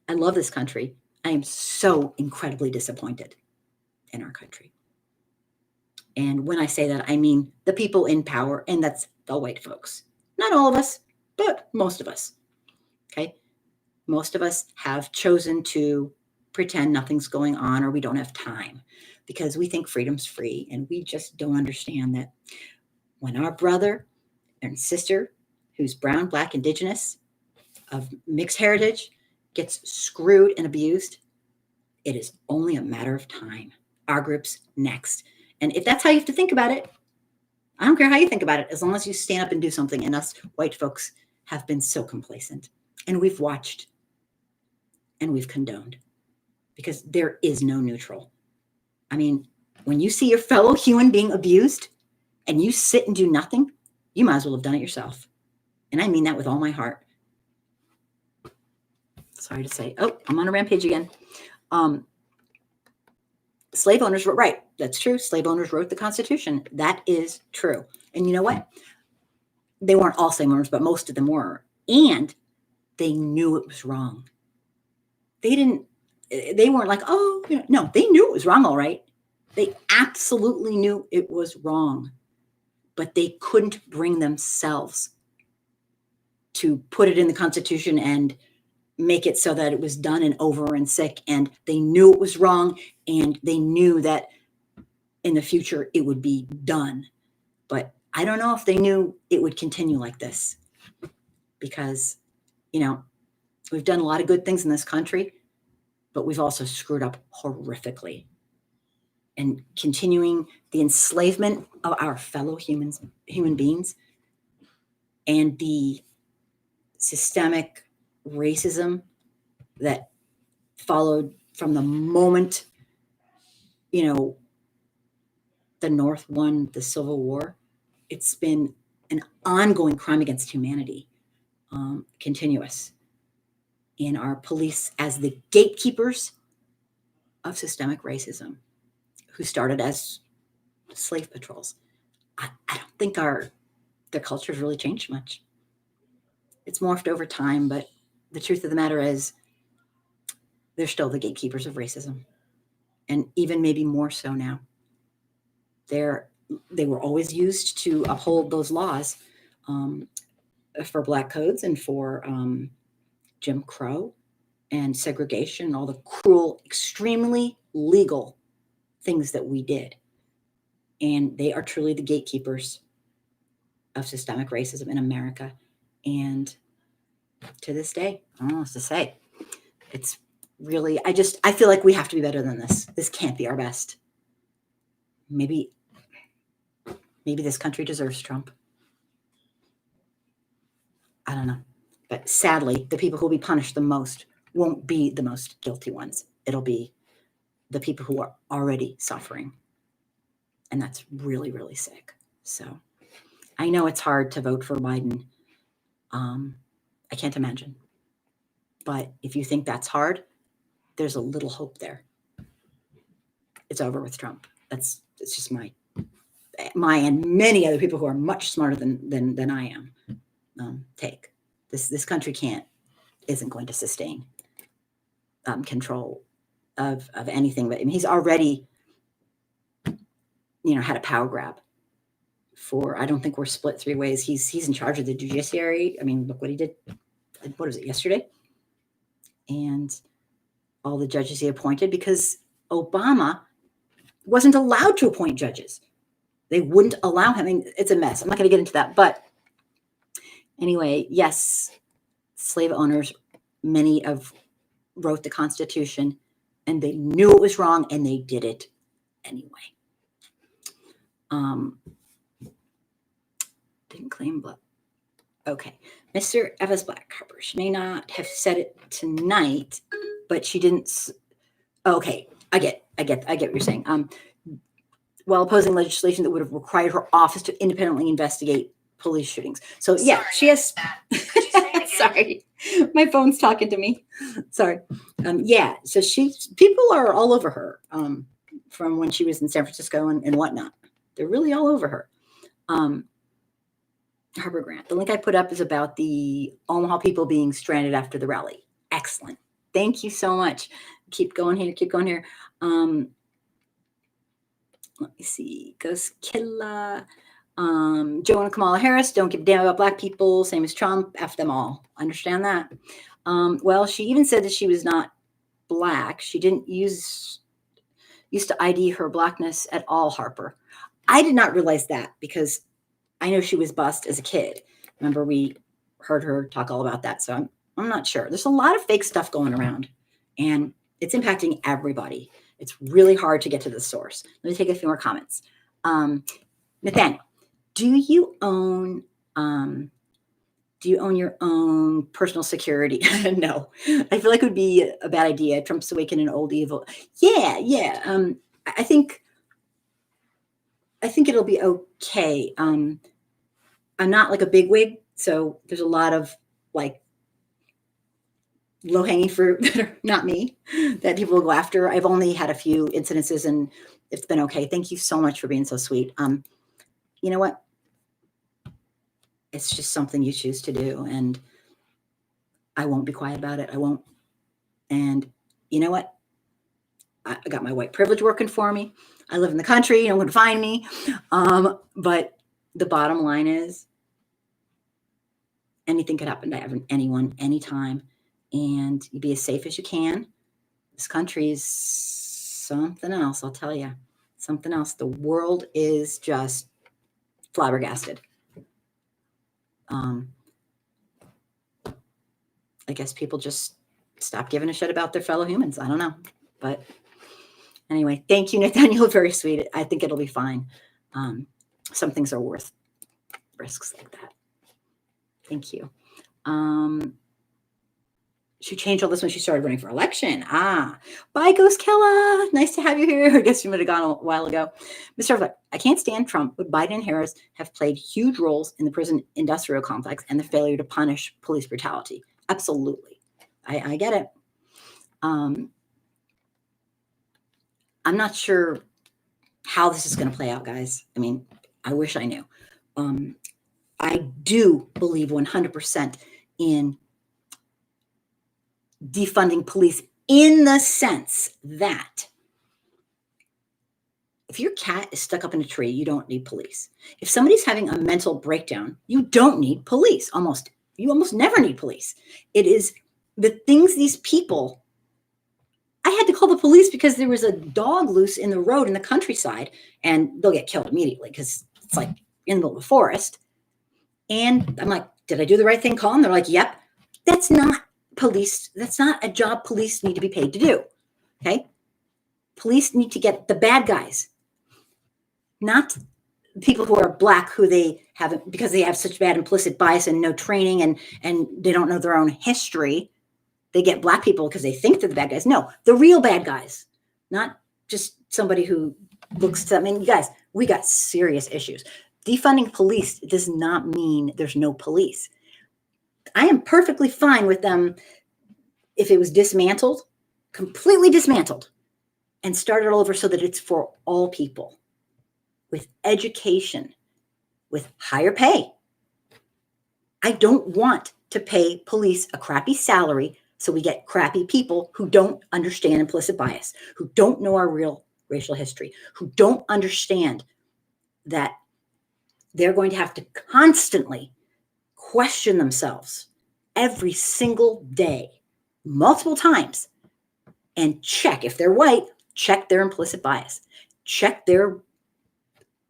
I love this country. I am so incredibly disappointed in our country. And when I say that, I mean the people in power, and that's the white folks. Not all of us, but most of us. Okay? Most of us have chosen to pretend nothing's going on or we don't have time because we think freedom's free, and we just don't understand that when our brother and sister who's brown, black, indigenous, of mixed heritage gets screwed and abused, it is only a matter of time. Our group's next. And if that's how you have to think about it, I don't care how you think about it, as long as you stand up and do something. And us white folks have been so complacent, and we've watched and we've condoned, because there is no neutral. I mean, when you see your fellow human being abused and you sit and do nothing, you might as well have done it yourself. And I mean that with all my heart. Sorry to say. Oh, I'm on a rampage again. Slave owners were right. That's true. Slave owners wrote the Constitution. That is true. And you know what? They weren't all slave owners, but most of them were. And they knew it was wrong. They weren't like, oh, no, they knew it was wrong, all right. They absolutely knew it was wrong, but they couldn't bring themselves to put it in the Constitution and make it so that it was done and over and sick. And they knew it was wrong, and they knew that in the future it would be done. But I don't know if they knew it would continue like this, because, we've done a lot of good things in this country, but we've also screwed up horrifically. And continuing the enslavement of our fellow human beings, and the systemic racism that followed from the moment, the North won the Civil War. It's been an ongoing crime against humanity, continuous. In our police as the gatekeepers of systemic racism, who started as slave patrols. I don't think their culture's really changed much. It's morphed over time, but the truth of the matter is they're still the gatekeepers of racism, and even maybe more so now. They were always used to uphold those laws, for Black codes and for Jim Crow and segregation, all the cruel, extremely legal things that we did. And they are truly the gatekeepers of systemic racism in America. And to this day, I don't know what to say. It's really, I feel like we have to be better than this. This can't be our best. Maybe this country deserves Trump. I don't know. But sadly, the people who will be punished the most won't be the most guilty ones. It'll be the people who are already suffering. And that's really, really sick. So I know it's hard to vote for Biden. I can't imagine. But if you think that's hard, there's a little hope there. It's over with Trump. It's just my and many other people who are much smarter than I am take. This country isn't going to sustain control of anything. But he's already, had a power grab. I don't think we're split three ways. He's in charge of the judiciary. I mean, look what he did. What was it, yesterday? And all the judges he appointed, because Obama wasn't allowed to appoint judges. They wouldn't allow him. I mean, it's a mess. I'm not going to get into that. But anyway, yes, slave owners, many wrote the Constitution, and they knew it was wrong, and they did it anyway. Didn't claim blood. Okay. Mr. Eva's Black Harper. She may not have said it tonight, but she didn't. Okay. I get what you're saying. While opposing legislation that would have required her office to independently investigate police shootings. So yeah, sorry, she has. Sorry, my phone's talking to me. Sorry. Yeah. So people are all over her from when she was in San Francisco and whatnot. They're really all over her. Harper Grant. The link I put up is about the Omaha people being stranded after the rally. Excellent. Thank you so much. Keep going here. Let me see. Ghost Killa. Joe and Kamala Harris don't give a damn about Black people. Same as Trump. F them all. Understand that. Well, she even said that she was not Black. She didn't used to ID her Blackness at all, Harper. I did not realize that because I know she was bussed as a kid. Remember, we heard her talk all about that. So I'm not sure. There's a lot of fake stuff going around, and it's impacting everybody. It's really hard to get to the source. Let me take a few more comments. Nathaniel, do you own your own personal security? No, I feel like it would be a bad idea. Trump's awakening an old evil. Yeah. I think it'll be okay. I'm not like a big wig, so there's a lot of like low hanging fruit that are not me that people will go after. I've only had a few incidences and it's been okay. Thank you so much for being so sweet. You know what? It's just something you choose to do, and I won't be quiet about it. I won't. And you know what? I got my white privilege working for me. I live in the country. No one can find me. But the bottom line is anything could happen to anyone, anytime. And you be as safe as you can. This country is something else, I'll tell you. Something else. The world is just flabbergasted. I guess people just stop giving a shit about their fellow humans. I don't know. But anyway, thank you, Nathaniel. Very sweet. I think it'll be fine. Some things are worth risks like that. Thank you. She changed all this when she started running for election. Bye, Ghost Killa. Nice to have you here. I guess you might have gone a while ago. Mr. Fleck, I can't stand Trump, but Biden and Harris have played huge roles in the prison industrial complex and the failure to punish police brutality. Absolutely. I get it. I'm not sure how this is going to play out, guys. I mean, I wish I knew. I do believe 100% in defunding police in the sense that if your cat is stuck up in a tree, you don't need police. If somebody's having a mental breakdown, you don't need police. You almost never need police. It is the things these people, I had to call the police because there was a dog loose in the road in the countryside, and they'll get killed immediately because it's like in the middle of the forest. And I'm like, did I do the right thing calling? They're like, yep. That's not police. That's not a job police need to be paid to do. Okay. Police need to get the bad guys, not people who are black, who they haven't, because they have such bad implicit bias and no training and they don't know their own history. They get black people because they think they're the bad guys. No, the real bad guys, not just somebody who looks to, I mean, you guys, we got serious issues. Defunding police does not mean there's no police. I am perfectly fine with them if it was dismantled, completely dismantled, and started all over so that it's for all people, with education, with higher pay. I don't want to pay police a crappy salary so we get crappy people who don't understand implicit bias, who don't know our real racial history, who don't understand that they're going to have to constantly question themselves every single day, multiple times, and check if they're white, check their implicit bias, check their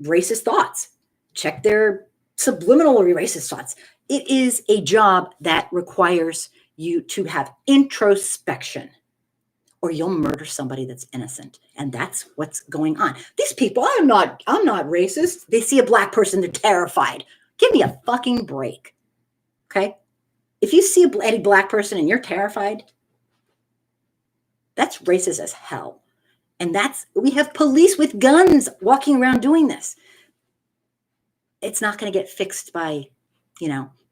racist thoughts, check their subliminal racist thoughts. It is a job that requires you to have introspection, or you'll murder somebody that's innocent. And that's what's going on. These people, I'm not racist. They see a black person, they're terrified. Give me a fucking break. Okay? If you see any black person and you're terrified, that's racist as hell. And we have police with guns walking around doing this. It's not going to get fixed by,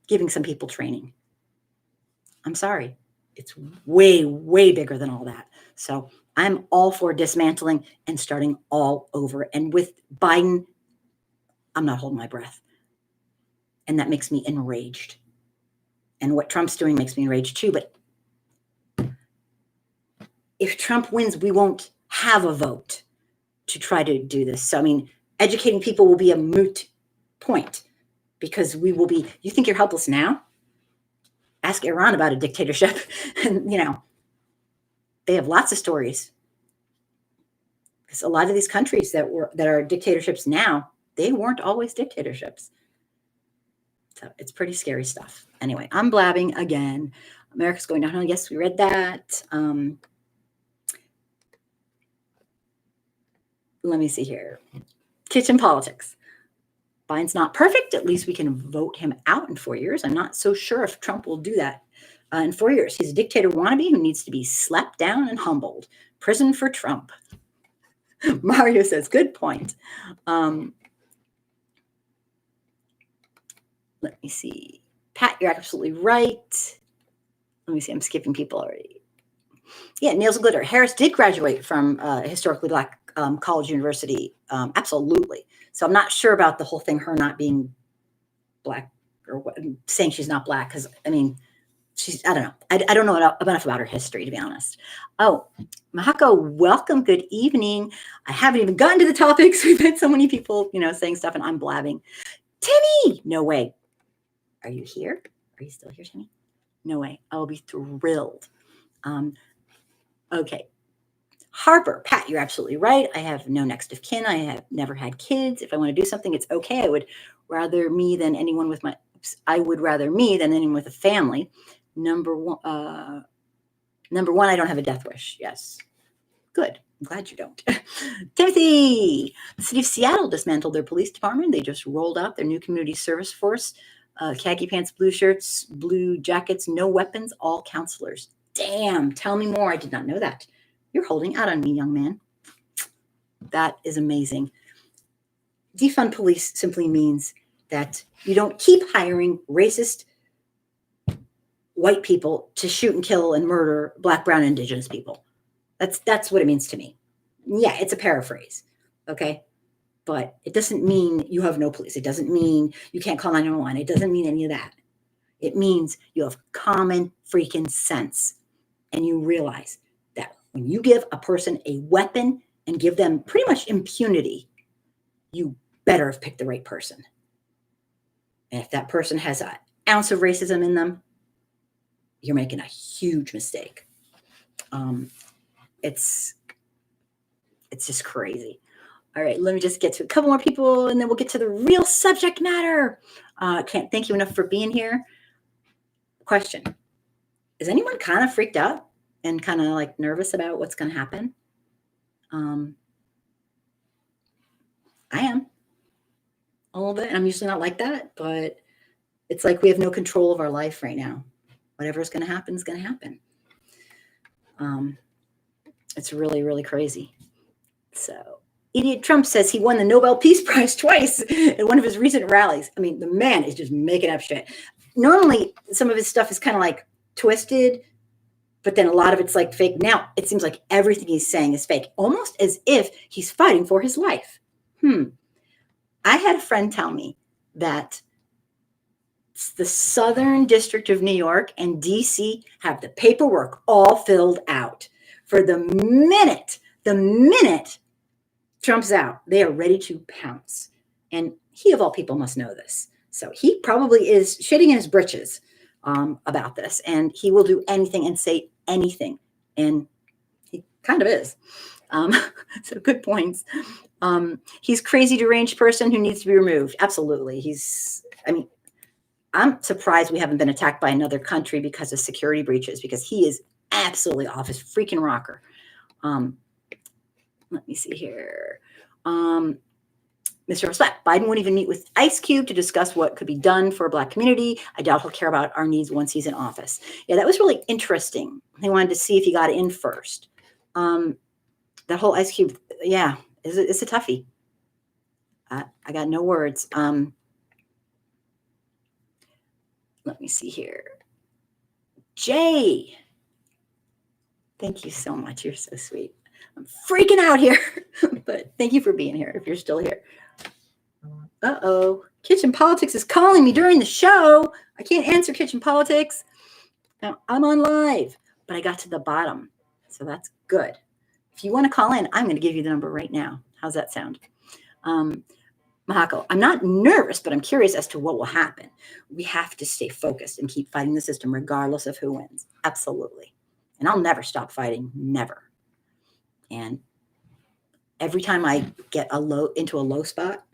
giving some people training. I'm sorry. It's way, way bigger than all that. So I'm all for dismantling and starting all over. And with Biden, I'm not holding my breath. And that makes me enraged. And what Trump's doing makes me enraged too. But if Trump wins, we won't have a vote to try to do this. So, educating people will be a moot point because we will be, you think you're helpless now? Ask Iran about a dictatorship. And, they have lots of stories. Because a lot of these countries that are dictatorships now, they weren't always dictatorships. So it's pretty scary stuff. Anyway, I'm blabbing again. America's going downhill. Yes, we read that. Let me see here. Kitchen politics. Biden's not perfect. At least we can vote him out in 4 years. I'm not so sure if Trump will do that in 4 years. He's a dictator wannabe who needs to be slapped down and humbled. Prison for Trump. Mario says, good point. Let me see. Pat, you're absolutely right. Let me see. I'm skipping people already. Yeah, Nails and Glitter. Harris did graduate from a historically Black college university. Absolutely. So I'm not sure about the whole thing, her not being Black or what, saying she's not Black. Because, I mean, I don't know. I don't know enough about her history, to be honest. Oh, Mahako, welcome. Good evening. I haven't even gotten to the topics. We've had so many people, saying stuff, and I'm blabbing. Timmy, no way. Are you here? Are you still here, Timmy? No way. I will be thrilled. Okay. Harper, Pat, you're absolutely right. I have no next of kin. I have never had kids. If I want to do something, it's okay. I would rather me than anyone with a family. Number one, I don't have a death wish. Yes. Good. I'm glad you don't. Timothy, the city of Seattle dismantled their police department. They just rolled out their new community service force. Khaki pants, blue shirts, blue jackets, no weapons, all counselors. Damn. Tell me more. I did not know that. You're holding out on me, young man. That is amazing. Defund police simply means that you don't keep hiring racist white people to shoot and kill and murder Black, brown, and indigenous people. That's what it means to me. Yeah, it's a paraphrase, okay? But it doesn't mean you have no police. It doesn't mean you can't call 911. It doesn't mean any of that. It means you have common freaking sense. And you realize that when you give a person a weapon and give them pretty much impunity, you better have picked the right person. And if that person has an ounce of racism in them, you're making a huge mistake. It's just crazy. All right, let me just get to a couple more people, and then we'll get to the real subject matter. Can't thank you enough for being here. Question. Is anyone kind of freaked out and kind of like nervous about what's going to happen? I am. A little bit. I'm usually not like that, but it's like we have no control of our life right now. Whatever's going to happen is going to happen. It's really, really crazy. So, Idiot Trump says he won the Nobel Peace Prize twice at one of his recent rallies. I mean, the man is just making up shit. Normally, some of his stuff is kind of like twisted, but then a lot of it's like fake. Now, it seems like everything he's saying is fake, almost as if he's fighting for his life. I had a friend tell me that the Southern District of New York and DC have the paperwork all filled out. For the minute Trump's out, they are ready to pounce. And he, of all people, must know this. So he probably is shitting in his britches about this. And he will do anything and say anything. And he kind of is. So good points. He's crazy, deranged person who needs to be removed. Absolutely. I'm surprised we haven't been attacked by another country because of security breaches, because he is absolutely off his freaking rocker. Let me see here. Mr. Respect, Biden won't even meet with Ice Cube to discuss what could be done for a Black community. I doubt he'll care about our needs once he's in office. Yeah, that was really interesting. They wanted to see if he got in first. That whole Ice Cube, yeah, it's a toughie. I got no words. Let me see here. Jay, thank you so much. You're so sweet. I'm freaking out here, but thank you for being here if you're still here. Uh-oh. Kitchen Politics is calling me during the show. I can't answer Kitchen Politics. Now, I'm on live, but I got to the bottom, so that's good. If you want to call in, I'm going to give you the number right now. How's that sound? Mahako, I'm not nervous, but I'm curious as to what will happen. We have to stay focused and keep fighting the system regardless of who wins. Absolutely. and I'll never stop fighting, never. And every time I get into a low spot,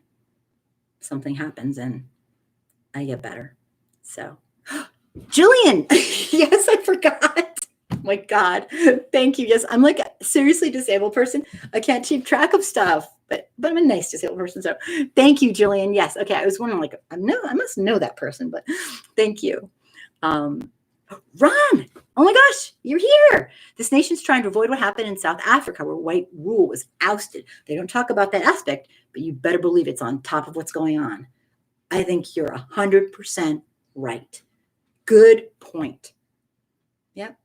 something happens and I get better. So, Jillian, yes, I forgot. Oh my God, thank you. Yes, I'm like a seriously disabled person. I can't keep track of stuff, but I'm a nice disabled person. So, thank you, Jillian. Yes, okay. I was wondering, like, I must know that person, but thank you. Ron, oh my gosh, you're here. This nation's trying to avoid what happened in South Africa, where white rule was ousted. They don't talk about that aspect, but you better believe it's on top of what's going on. I think you're 100% right. Good point. Yep.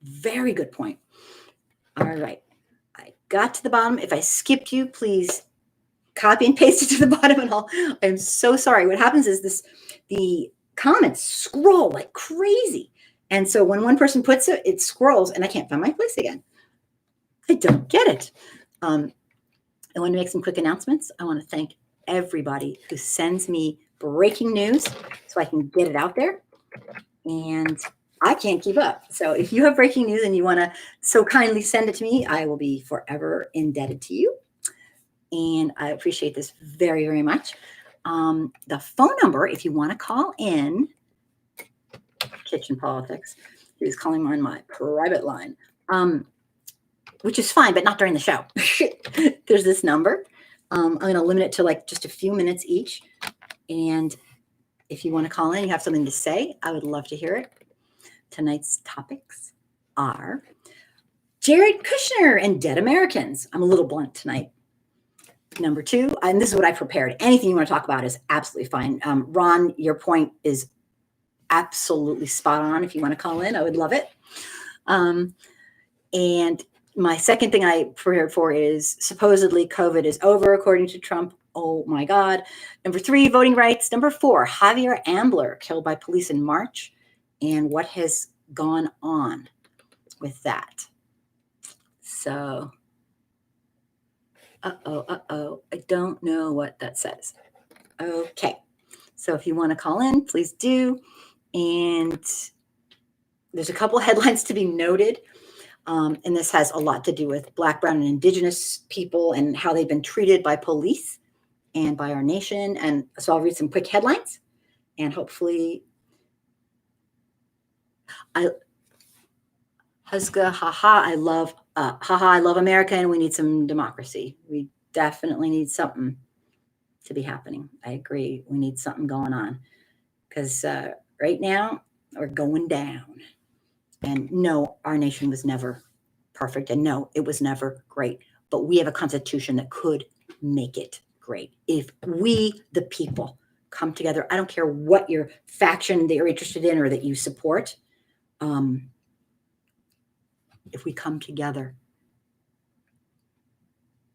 Very good point. All right. I got to the bottom. If I skipped you, please copy and paste it to the bottom and I'm so sorry. What happens is the comments scroll like crazy. And so when one person puts it, it scrolls and I can't find my place again. I don't get it. I want to make some quick announcements. I want to thank everybody who sends me breaking news so I can get it out there. And I can't keep up. So if you have breaking news and you want to so kindly send it to me, I will be forever indebted to you. And I appreciate this very, very much. The phone number, if you want to call in, kitchen politics, he was calling on my private line, which is fine, but not during the show. There's this number. I'm going to limit it to like just a few minutes each. And if you want to call in, you have something to say, I would love to hear it. Tonight's topics are Jared Kushner and dead Americans. I'm a little blunt tonight. Number 2, and this is what I prepared. Anything you want to talk about is absolutely fine. Ron, your point is absolutely spot on. If you want to call in, I would love it. And my second thing I prepared for is supposedly COVID is over, according to Trump. Oh my God. Number 3, voting rights. Number 4, Javier Ambler killed by police in March, and what has gone on with that. So, I don't know what that says. Okay. So if you want to call in, please do. And there's a couple headlines to be noted. And this has a lot to do with Black, Brown, and Indigenous people and how they've been treated by police and by our nation. And so I'll read some quick headlines and hopefully I love America and we need some democracy. We definitely need something to be happening. I agree. We need something going on because right now we're going down. And no, our nation was never perfect. And no, it was never great. But we have a constitution that could make it great. If we, the people, come together, I don't care what your faction that you're interested in or that you support. If we come together,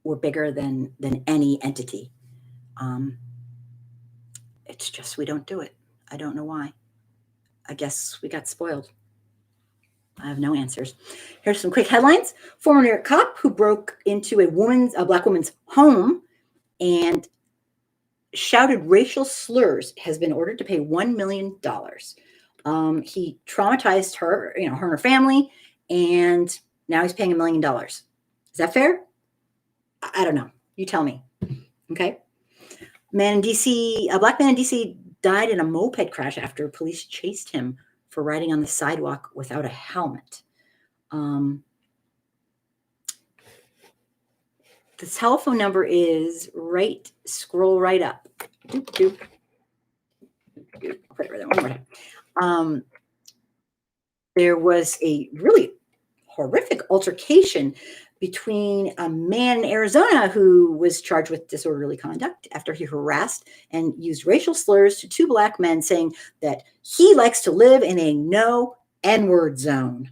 we're bigger than any entity. It's just we don't do it. I don't know why. I guess we got spoiled. I have no answers. Here's some quick headlines. Former New York cop who broke into a Black woman's home and shouted racial slurs has been ordered to pay $1 million. He traumatized her, her and her family, and now he's paying $1 million. Is that fair? I don't know. You tell me. Okay. A Black man in DC died in a moped crash after police chased him for riding on the sidewalk without a helmet. The telephone number is scroll right up. Doop, doop. I'll put it right there one more time. There was a really horrific altercation between a man in Arizona who was charged with disorderly conduct after he harassed and used racial slurs to 2 Black men, saying that he likes to live in a no N-word zone.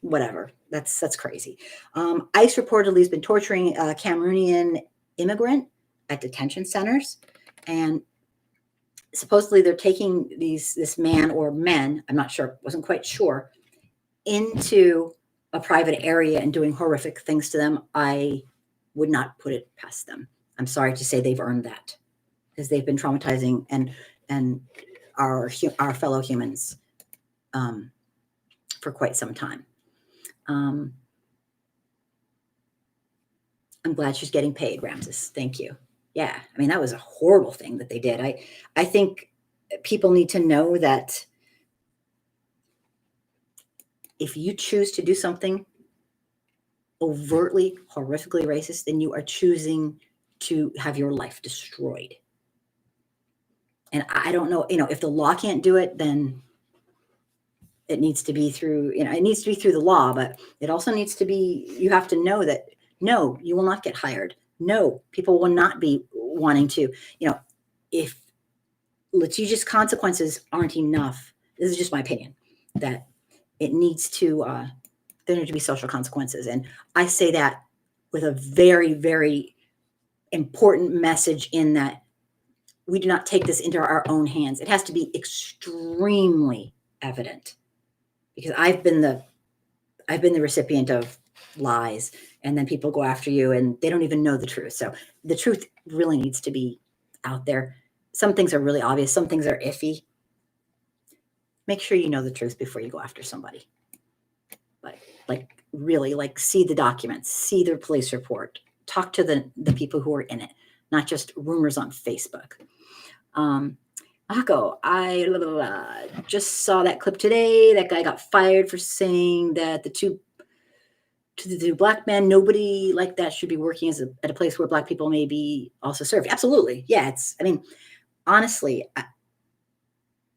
Whatever. That's crazy. ICE reportedly has been torturing a Cameroonian immigrant at detention centers, and supposedly they're taking this man or men, I'm not sure, wasn't quite sure, into a private area and doing horrific things to them. I would not put it past them. I'm sorry to say they've earned that because they've been traumatizing and our fellow humans for for quite some time. Um, I'm glad she's getting paid, Ramses. Thank you. Yeah, I mean, that was a horrible thing that they did. I think people need to know that if you choose to do something overtly, horrifically racist, then you are choosing to have your life destroyed. And I don't know, if the law can't do it, then it needs to be through, it needs to be through the law, but it also needs to be, you have to know that, no, you will not get hired. No, people will not be wanting to, if litigious consequences aren't enough, this is just my opinion, that it needs to, there need to be social consequences. And I say that with a very, very important message in that we do not take this into our own hands. It has to be extremely evident, because I've been the recipient of lies, and then people go after you and they don't even know the truth. So the truth really needs to be out there. Some things are really obvious. Some things are iffy. Make sure you know the truth before you go after somebody. Like really, like, see the documents, see their police report, talk to the people who are in it, not just rumors on Facebook. Akko, I just saw that clip today. That guy got fired for saying that the two black men, nobody like that should be working at a place where black people may be also served. Absolutely. Yeah. Honestly,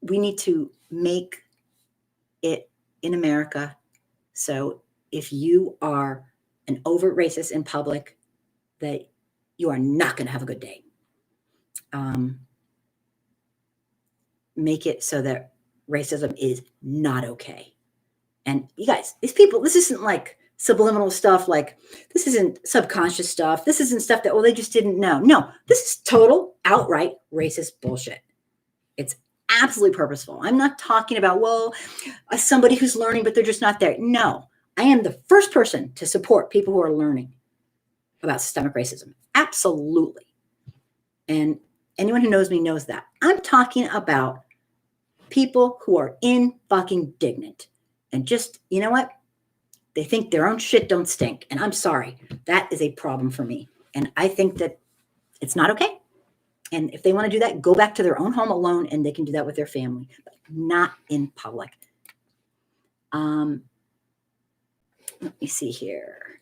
we need to make it in America. So if you are an overt racist in public, that you are not going to have a good day. Make it so that racism is not okay. And you guys, these people, this isn't like subliminal stuff. Like, this isn't subconscious stuff. This isn't stuff that, they just didn't know. No, this is total outright racist bullshit. It's absolutely purposeful. I'm not talking about, somebody who's learning, but they're just not there. No, I am the first person to support people who are learning about systemic racism. Absolutely. And anyone who knows me knows that. I'm talking about people who are indignant and just, you know what? They think their own shit don't stink. And I'm sorry, that is a problem for me. And I think that it's not okay. And if they want to do that, go back to their own home alone, and they can do that with their family, but not in public. Let me see here.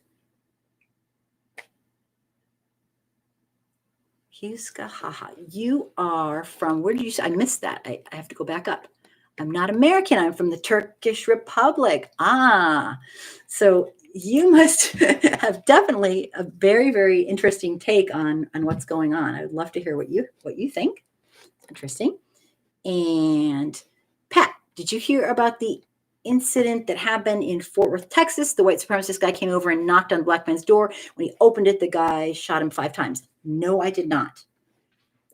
Huska, haha. You are from, where did you say? I missed that. I have to go back up. I'm not American. I'm from the Turkish Republic. So you must have definitely a very, very interesting take on what's going on. I would love to hear what you think. Interesting. And Pat, did you hear about the incident that happened in Fort Worth, Texas? The white supremacist guy came over and knocked on black man's door. When he opened it, the guy shot him 5 times. No, I did not.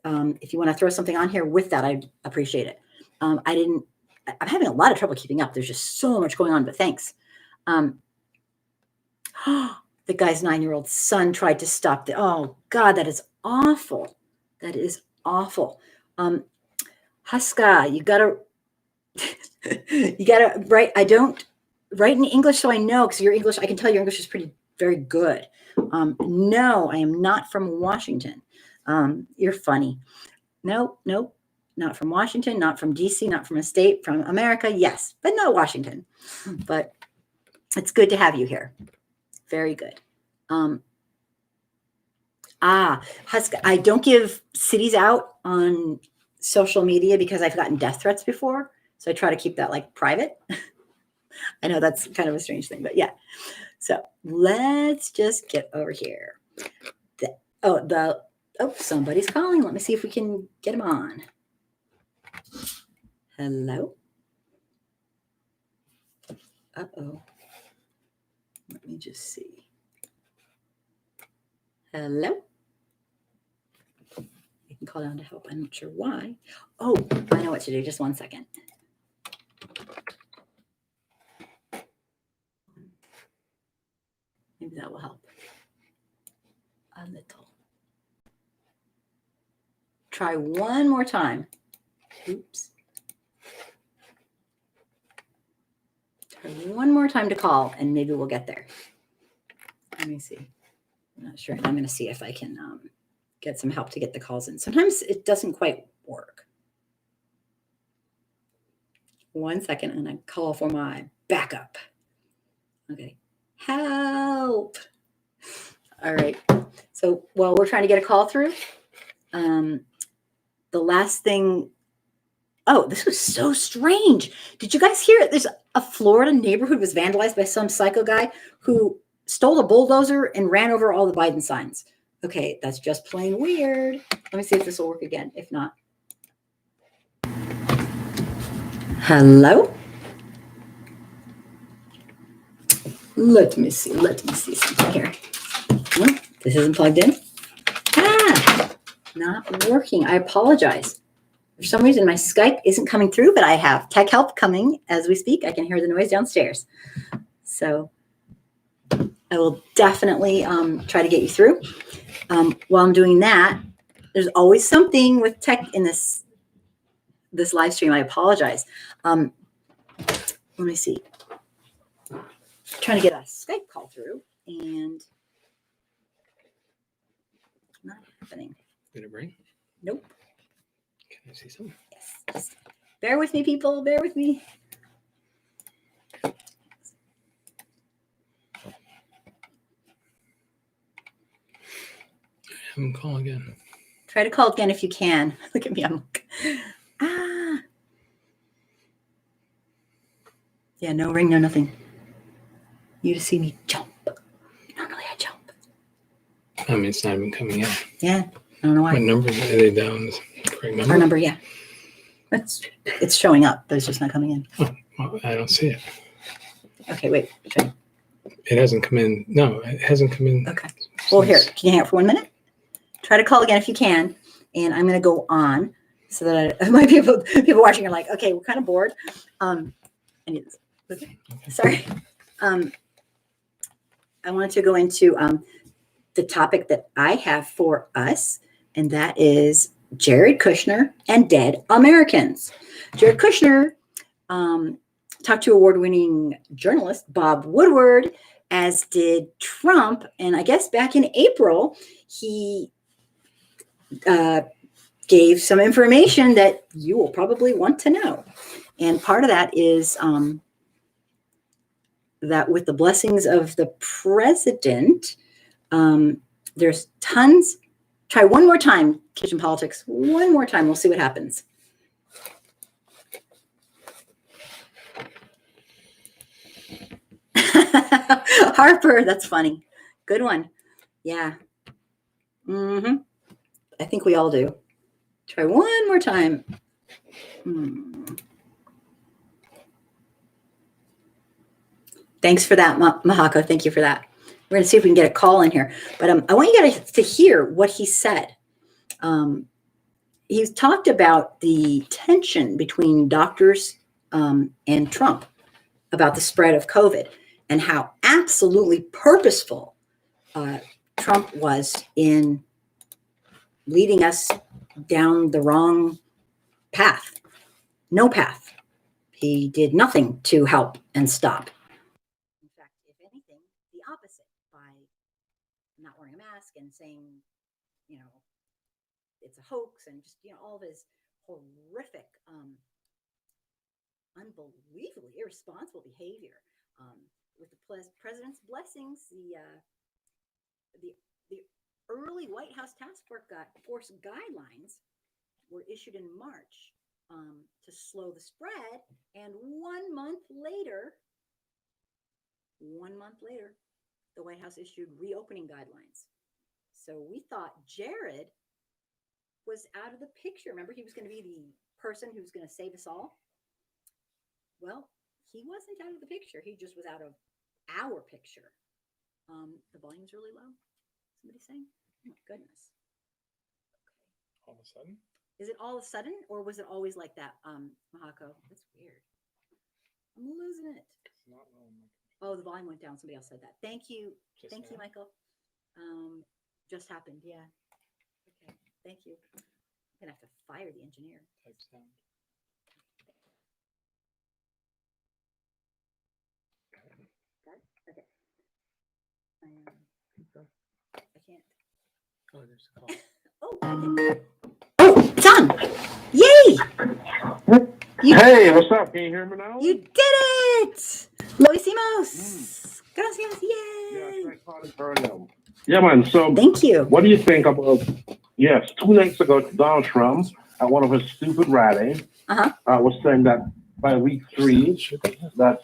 If you want to throw something on here with that, I'd appreciate it. I'm having a lot of trouble keeping up. There's just so much going on, but thanks. The guy's 9-year-old son tried to stop oh God, that is awful. That is awful. Huska, you gotta write. I don't write in English, so I know, because your English, I can tell your English is very good. No, I am not from Washington. You're funny. Nope, not from Washington, not from DC, not from a state, from America, yes, but not Washington. But it's good to have you here. Very good. Huska, I don't give cities out on social media because I've gotten death threats before. So I try to keep that like private. I know that's kind of a strange thing, but yeah. So let's just get over here. Somebody's calling. Let me see if we can get him on. Hello. Uh-oh. Let me just see. Hello. You can call down to help. I'm not sure why. Oh, I know what to do. Just 1 second. Maybe that will help a little. Try one more time. Oops. Try one more time to call and maybe we'll get there. Let me see. I'm not sure. I'm going to see if I can get some help to get the calls in. Sometimes it doesn't quite work. 1 second, and I call for my backup. Okay. Help. All right. So while we're trying to get a call through, the last thing. Oh, this was so strange. Did you guys hear it? There's a Florida neighborhood was vandalized by some psycho guy who stole a bulldozer and ran over all the Biden signs. Okay, that's just plain weird. Let me see if this will work again. If not. Hello? Let me see something here. Oh, this isn't plugged in. Not working. I apologize. For some reason, my Skype isn't coming through, but I have tech help coming as we speak. I can hear the noise downstairs. So I will definitely try to get you through. While I'm doing that, there's always something with tech in this live stream. I apologize. Let me see. I'm trying to get a Skype call through, and not happening. Did it ring? Nope. Can I see something? Yes. Just bear with me, people. Bear with me. Have him call again. Try to call again if you can. Look at me. I'm like, Yeah, no ring, no nothing. You just see me jump. Normally I jump. I mean, it's not even coming in. Yeah, I don't know why. What number are they down? Correct number? Our number, yeah. It's showing up, but it's just not coming in. Oh, well, I don't see it. Okay, wait. Show you. It hasn't come in. No, it hasn't come in. Okay. Well, here, can you hang out for 1 minute? Try to call again if you can, and I'm going to go on so that my people watching are like, okay, we're kind of bored. I need this. Okay. Sorry. I wanted to go into the topic that I have for us, and that is Jared Kushner and dead Americans. Jared Kushner talked to award-winning journalist Bob Woodward, as did Trump. And I guess back in April, he gave some information that you will probably want to know. And part of that is that with the blessings of the president, there's tons. Try one more time, Kitchen Politics. One more time. We'll see what happens. Harper, that's funny. Good one. Yeah. I think we all do. Try one more time. Thanks for that, Mahako. Thank you for that. We're going to see if we can get a call in here. But I want you guys to hear what he said. He's talked about the tension between doctors and Trump about the spread of COVID and how absolutely purposeful Trump was in leading us down the wrong path. No path. He did nothing to help and stop. In fact, if anything, the opposite, by not wearing a mask and saying, it's a hoax, and just, all of his horrific, unbelievably irresponsible behavior. With the president's blessings, the early White House task force guidelines were issued in March to slow the spread, and 1 month later, the White House issued reopening guidelines. So we thought Jared was out of the picture. Remember, he was going to be the person who was going to save us all? Well, he wasn't out of the picture. He just was out of our picture. The volume's really low. Somebody saying? Oh my goodness. Okay. All of a sudden? Is it all of a sudden, or was it always like that, Mahako? That's weird. I'm losing it. It's not low. Oh, the volume went down. Somebody else said that. Thank you. Thank you, Michael. Just happened. Yeah. Okay. Thank you. I'm going to have to fire the engineer. Type sound. I can't. Oh, there's a call. Oh, okay. Oh, it's on. Yay! You, Hey, what's up? Can you hear me now? you did it! Lo hicimos. Gracias. Yay! I caught it earlier. Yeah, man. So, Thank you. what do you think about? Yes, 2 nights ago, Donald Trump at one of his stupid rallies was saying that by week 3 that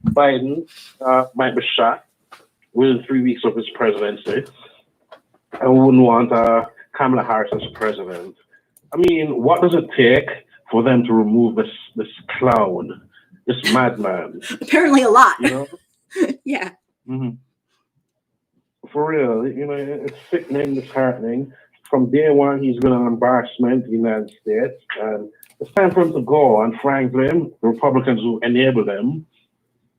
Biden might be shot within 3 weeks of his presidency, and we wouldn't want Kamala Harris as president. I mean, what does it take for them to remove this clown, this madman? Apparently a lot. You know? Yeah. Mm-hmm. For real, you know, it's sickening, disheartening. From day one, he's been an embarrassment to the United States, and it's time for him to go. And frankly, the Republicans who enabled him,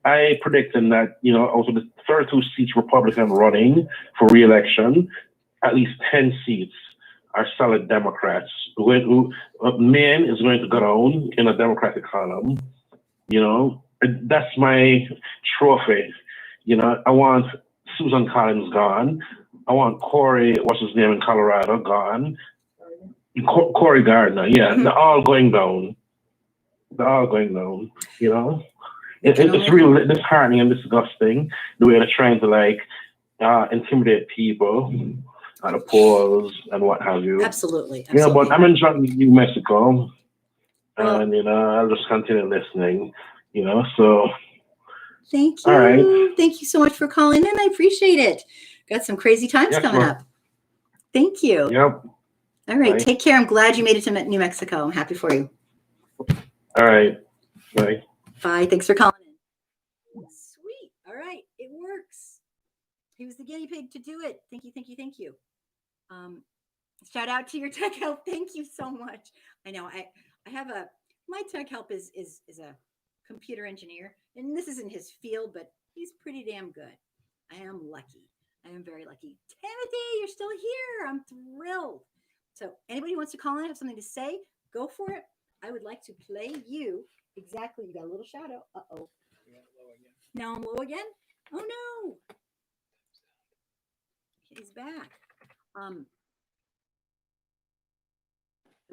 I predicted that, you know, out of the 32 seats Republican running for re-election, at least 10 seats are solid Democrats. Maine is going to go down in a Democratic column. You know, that's my trophy. You know, I want Susan Collins gone. I want Corey, what's his name in Colorado, gone. Corey Gardner, yeah, they're all going down. They're all going down, you know? It's really disheartening and disgusting the way they're trying to, like, intimidate people at the polls and what have you. Absolutely. You know, but I'm enjoying New Mexico, and, you know, I'll just continue listening, you know, so. Thank you. All right. Thank you so much for calling in. I appreciate it. Got some crazy times coming up. Thank you. Yep. All right. Bye. Take care. I'm glad you made it to New Mexico. I'm happy for you. All right. Bye. Bye. Thanks for calling in. Sweet. All right. It works. He was the guinea pig to do it. Thank you. Thank you. Thank you. Shout out to your tech help. Thank you so much. I know I have my tech help is a computer engineer, and this isn't his field, but he's pretty damn good. I am lucky. I am very lucky. Timothy, you're still here. I'm thrilled. So anybody who wants to call in, have something to say, go for it. I would like to play you exactly. You got a little shout out. Uh-oh. Now I'm low again? Oh no. He's back. I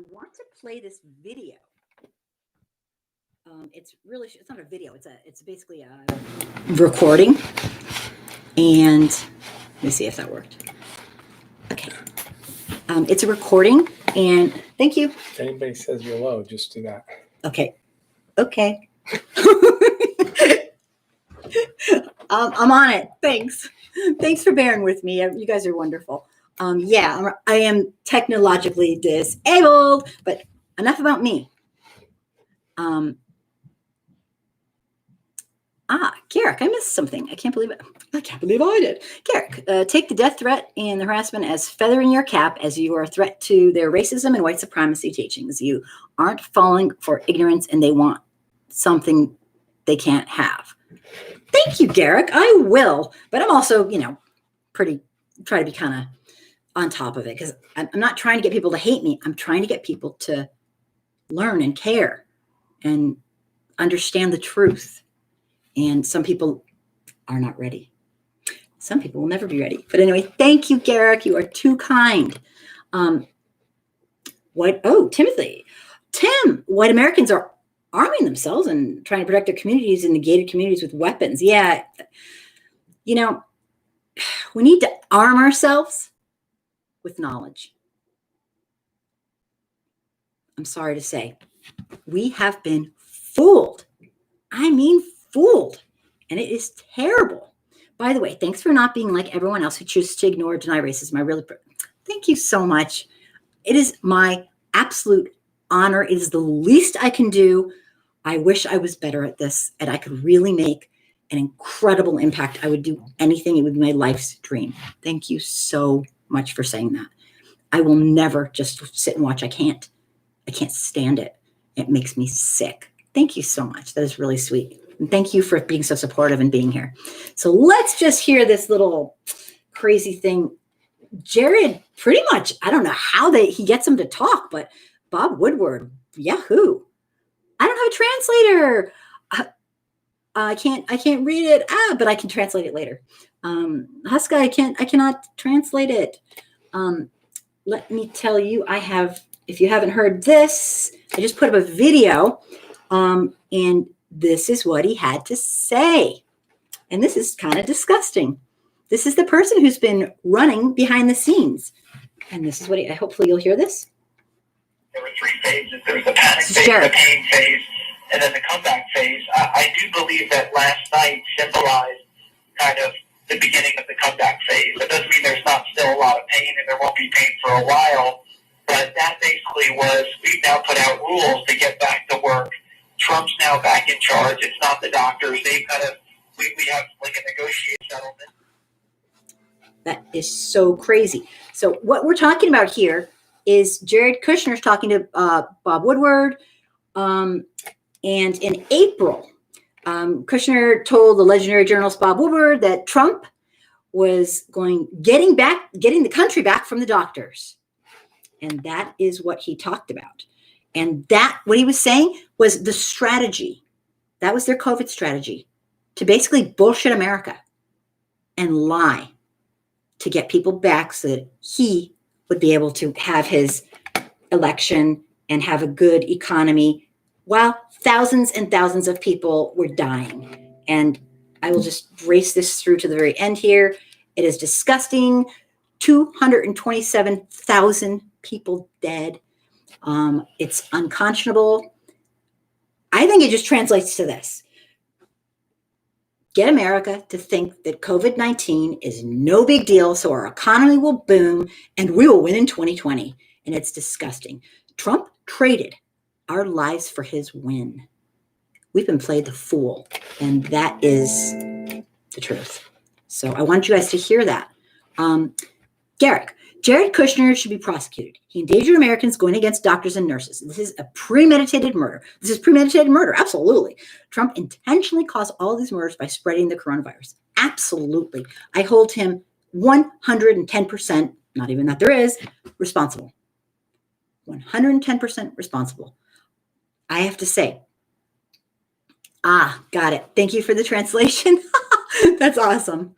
want to play this video. It's not a video. It's basically a recording. And let me see if that worked. Okay. It's a recording, and thank you. If anybody says you're low, just do that. Okay. I'm on it. Thanks for bearing with me. You guys are wonderful. I am technologically disabled, but enough about me. Garrick, I missed something. I can't believe it. I can't believe I did. Garrick, take the death threat and the harassment as feather in your cap, as you are a threat to their racism and white supremacy teachings. You aren't falling for ignorance, and they want something they can't have. Thank you, Garrick. I will, but I'm also, try to be kind of on top of it, because I'm not trying to get people to hate me. I'm trying to get people to learn and care and understand the truth. And some people are not ready. Some people will never be ready. But anyway, thank you, Garrick. You are too kind. Timothy. Tim, white Americans are arming themselves and trying to protect their communities and the gated communities with weapons. Yeah. We need to arm ourselves with knowledge. I'm sorry to say, we have been fooled. I mean, fooled. And it is terrible. By the way, thanks for not being like everyone else who chooses to ignore or deny racism. Thank you so much. It is my absolute honor. It is the least I can do. I wish I was better at this and I could really make an incredible impact. I would do anything. It would be my life's dream. Thank you so much for saying that. I will never just sit and watch. I can't stand it. It makes me sick. Thank you so much. That is really sweet. And thank you for being so supportive and being here. So let's just hear this little crazy thing. Jared, pretty much, I don't know how he gets him to talk, but Bob Woodward, Yahoo. I don't have a translator. I can't read it. But I can translate it later. Huska, I cannot translate it. Let me tell you, if you haven't heard this, I just put up a video, and this is what he had to say. And this is kind of disgusting. This is the person who's been running behind the scenes. And this is what hopefully you'll hear this. There were three phases. There was the panic This is phase, Jared. the pain phase, and then the comeback phase. I do believe that last night symbolized kind of the beginning of the comeback phase. That doesn't mean there's not still a lot of pain, and there won't be pain for a while. But that basically was, we've now put out rules to get back to work. Trump's now back in charge. It's not the doctors. They've kind of, we have like a negotiated settlement. That is so crazy. So what we're talking about here is Jared Kushner's talking to Bob Woodward. And in April, Kushner told the legendary journalist Bob Woodward that Trump was getting the country back from the doctors. And that is what he talked about. And what he was saying was the strategy. That was their COVID strategy, to basically bullshit America and lie to get people back so that he would be able to have his election and have a good economy while thousands and thousands of people were dying. And I will just race this through to the very end here. It is disgusting. 227,000 people dead. It's unconscionable. I think it just translates to this. Get America to think that COVID-19 is no big deal, so our economy will boom and we will win in 2020. And it's disgusting. Trump traded our lives for his win. We've been played the fool, and that is the truth. So I want you guys to hear that. Jared Kushner should be prosecuted. He endangered Americans going against doctors and nurses. This is a premeditated murder. This is premeditated murder. Absolutely. Trump intentionally caused all of these murders by spreading the coronavirus. Absolutely. I hold him 110%, not even that there is, responsible. 110% responsible. I have to say, got it. Thank you for the translation. That's awesome.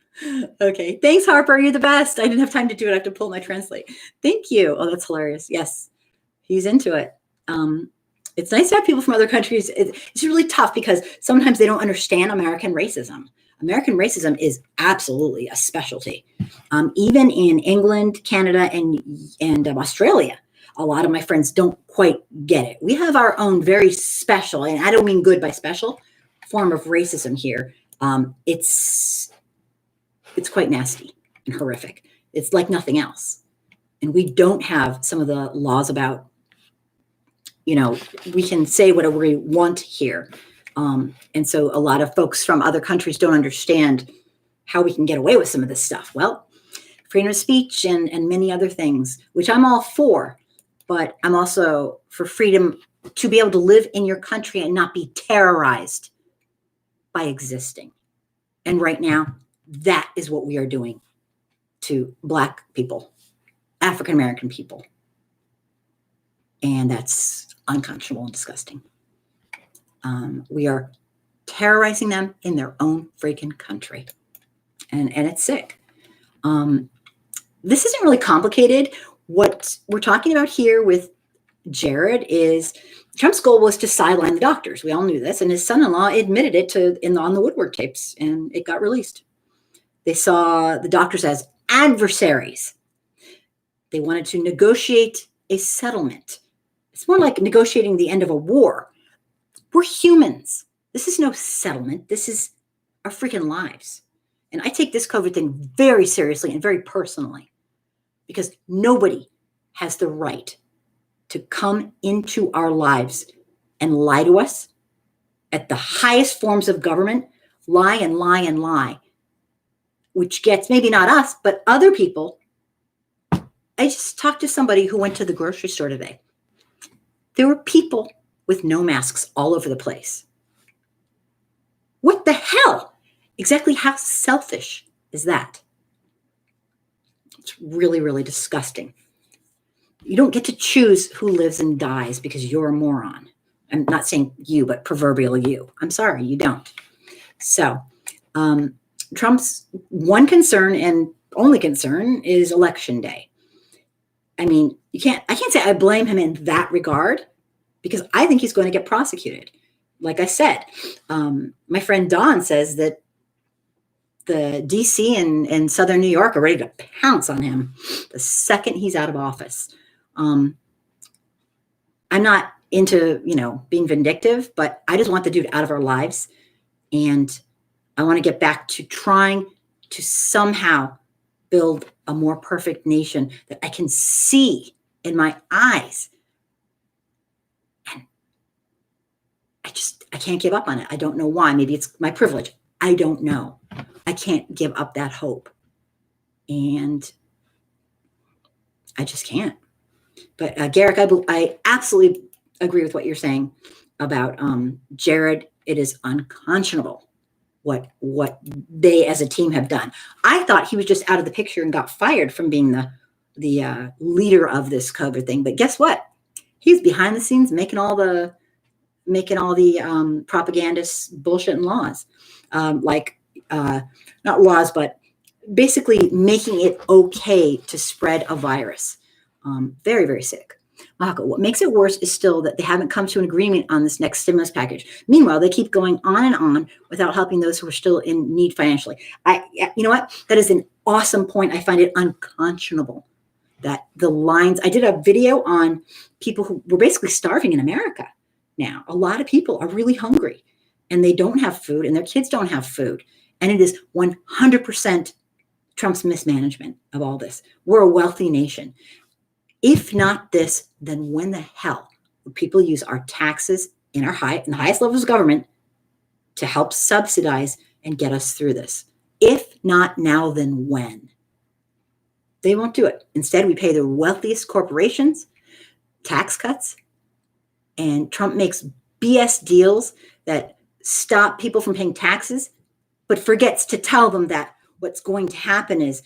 Okay. Thanks, Harper. You're the best. I didn't have time to do it. I have to pull my translate. Thank you. Oh, that's hilarious. Yes. He's into it. It's nice to have people from other countries. It's really tough because sometimes they don't understand American racism. American racism is absolutely a specialty. Even in England, Canada, and Australia, a lot of my friends don't quite get it. We have our own very special, and I don't mean good by special, form of racism here. It's quite nasty and horrific. It's like nothing else. And we don't have some of the laws about, we can say whatever we want here. And so a lot of folks from other countries don't understand how we can get away with some of this stuff. Well, freedom of speech and many other things, which I'm all for, but I'm also for freedom to be able to live in your country and not be terrorized by existing. And right now, that is what we are doing to Black people, African-American people. And that's unconscionable and disgusting. We are terrorizing them in their own freaking country. And it's sick. This isn't really complicated. What we're talking about here with Jared is Trump's goal was to sideline the doctors. We all knew this. And his son-in-law admitted it on the Woodward tapes, and it got released. They saw the doctors as adversaries. They wanted to negotiate a settlement. It's more like negotiating the end of a war. We're humans. This is no settlement. This is our freaking lives. And I take this COVID thing very seriously and very personally, because nobody has the right to come into our lives and lie to us at the highest forms of government, lie and lie and lie, which gets maybe not us, but other people. I just talked to somebody who went to the grocery store today. There were people with no masks all over the place. What the hell? Exactly how selfish is that? It's really, really disgusting. You don't get to choose who lives and dies because you're a moron. I'm not saying you, but proverbial you. I'm sorry, you don't. So Trump's one concern and only concern is election day. I mean, I can't say I blame him in that regard, because I think he's going to get prosecuted. Like I said, my friend Don says that the DC and Southern New York are ready to pounce on him the second he's out of office. I'm not into, being vindictive, but I just want the dude out of our lives. And I want to get back to trying to somehow build a more perfect nation that I can see in my eyes. And I can't give up on it. I don't know why. Maybe it's my privilege. I don't know. I can't give up that hope. And I just can't. But Garrick, I absolutely agree with what you're saying about Jared. It is unconscionable what they as a team have done. I thought he was just out of the picture and got fired from being the leader of this COVID thing. But guess what? He's behind the scenes making all the propagandist bullshit and laws, not laws, but basically making it okay to spread a virus. Very, very sick. Mahako, what makes it worse is still that they haven't come to an agreement on this next stimulus package. Meanwhile, they keep going on and on without helping those who are still in need financially. You know what? That is an awesome point. I find it unconscionable that the lines. I did a video on people who were basically starving in America now. A lot of people are really hungry and they don't have food and their kids don't have food. And it is 100% Trump's mismanagement of all this. We're a wealthy nation. If not this, then when the hell would people use our taxes in the highest levels of government to help subsidize and get us through this? If not now, then when? They won't do it. Instead, we pay the wealthiest corporations tax cuts, and Trump makes BS deals that stop people from paying taxes, but forgets to tell them that what's going to happen is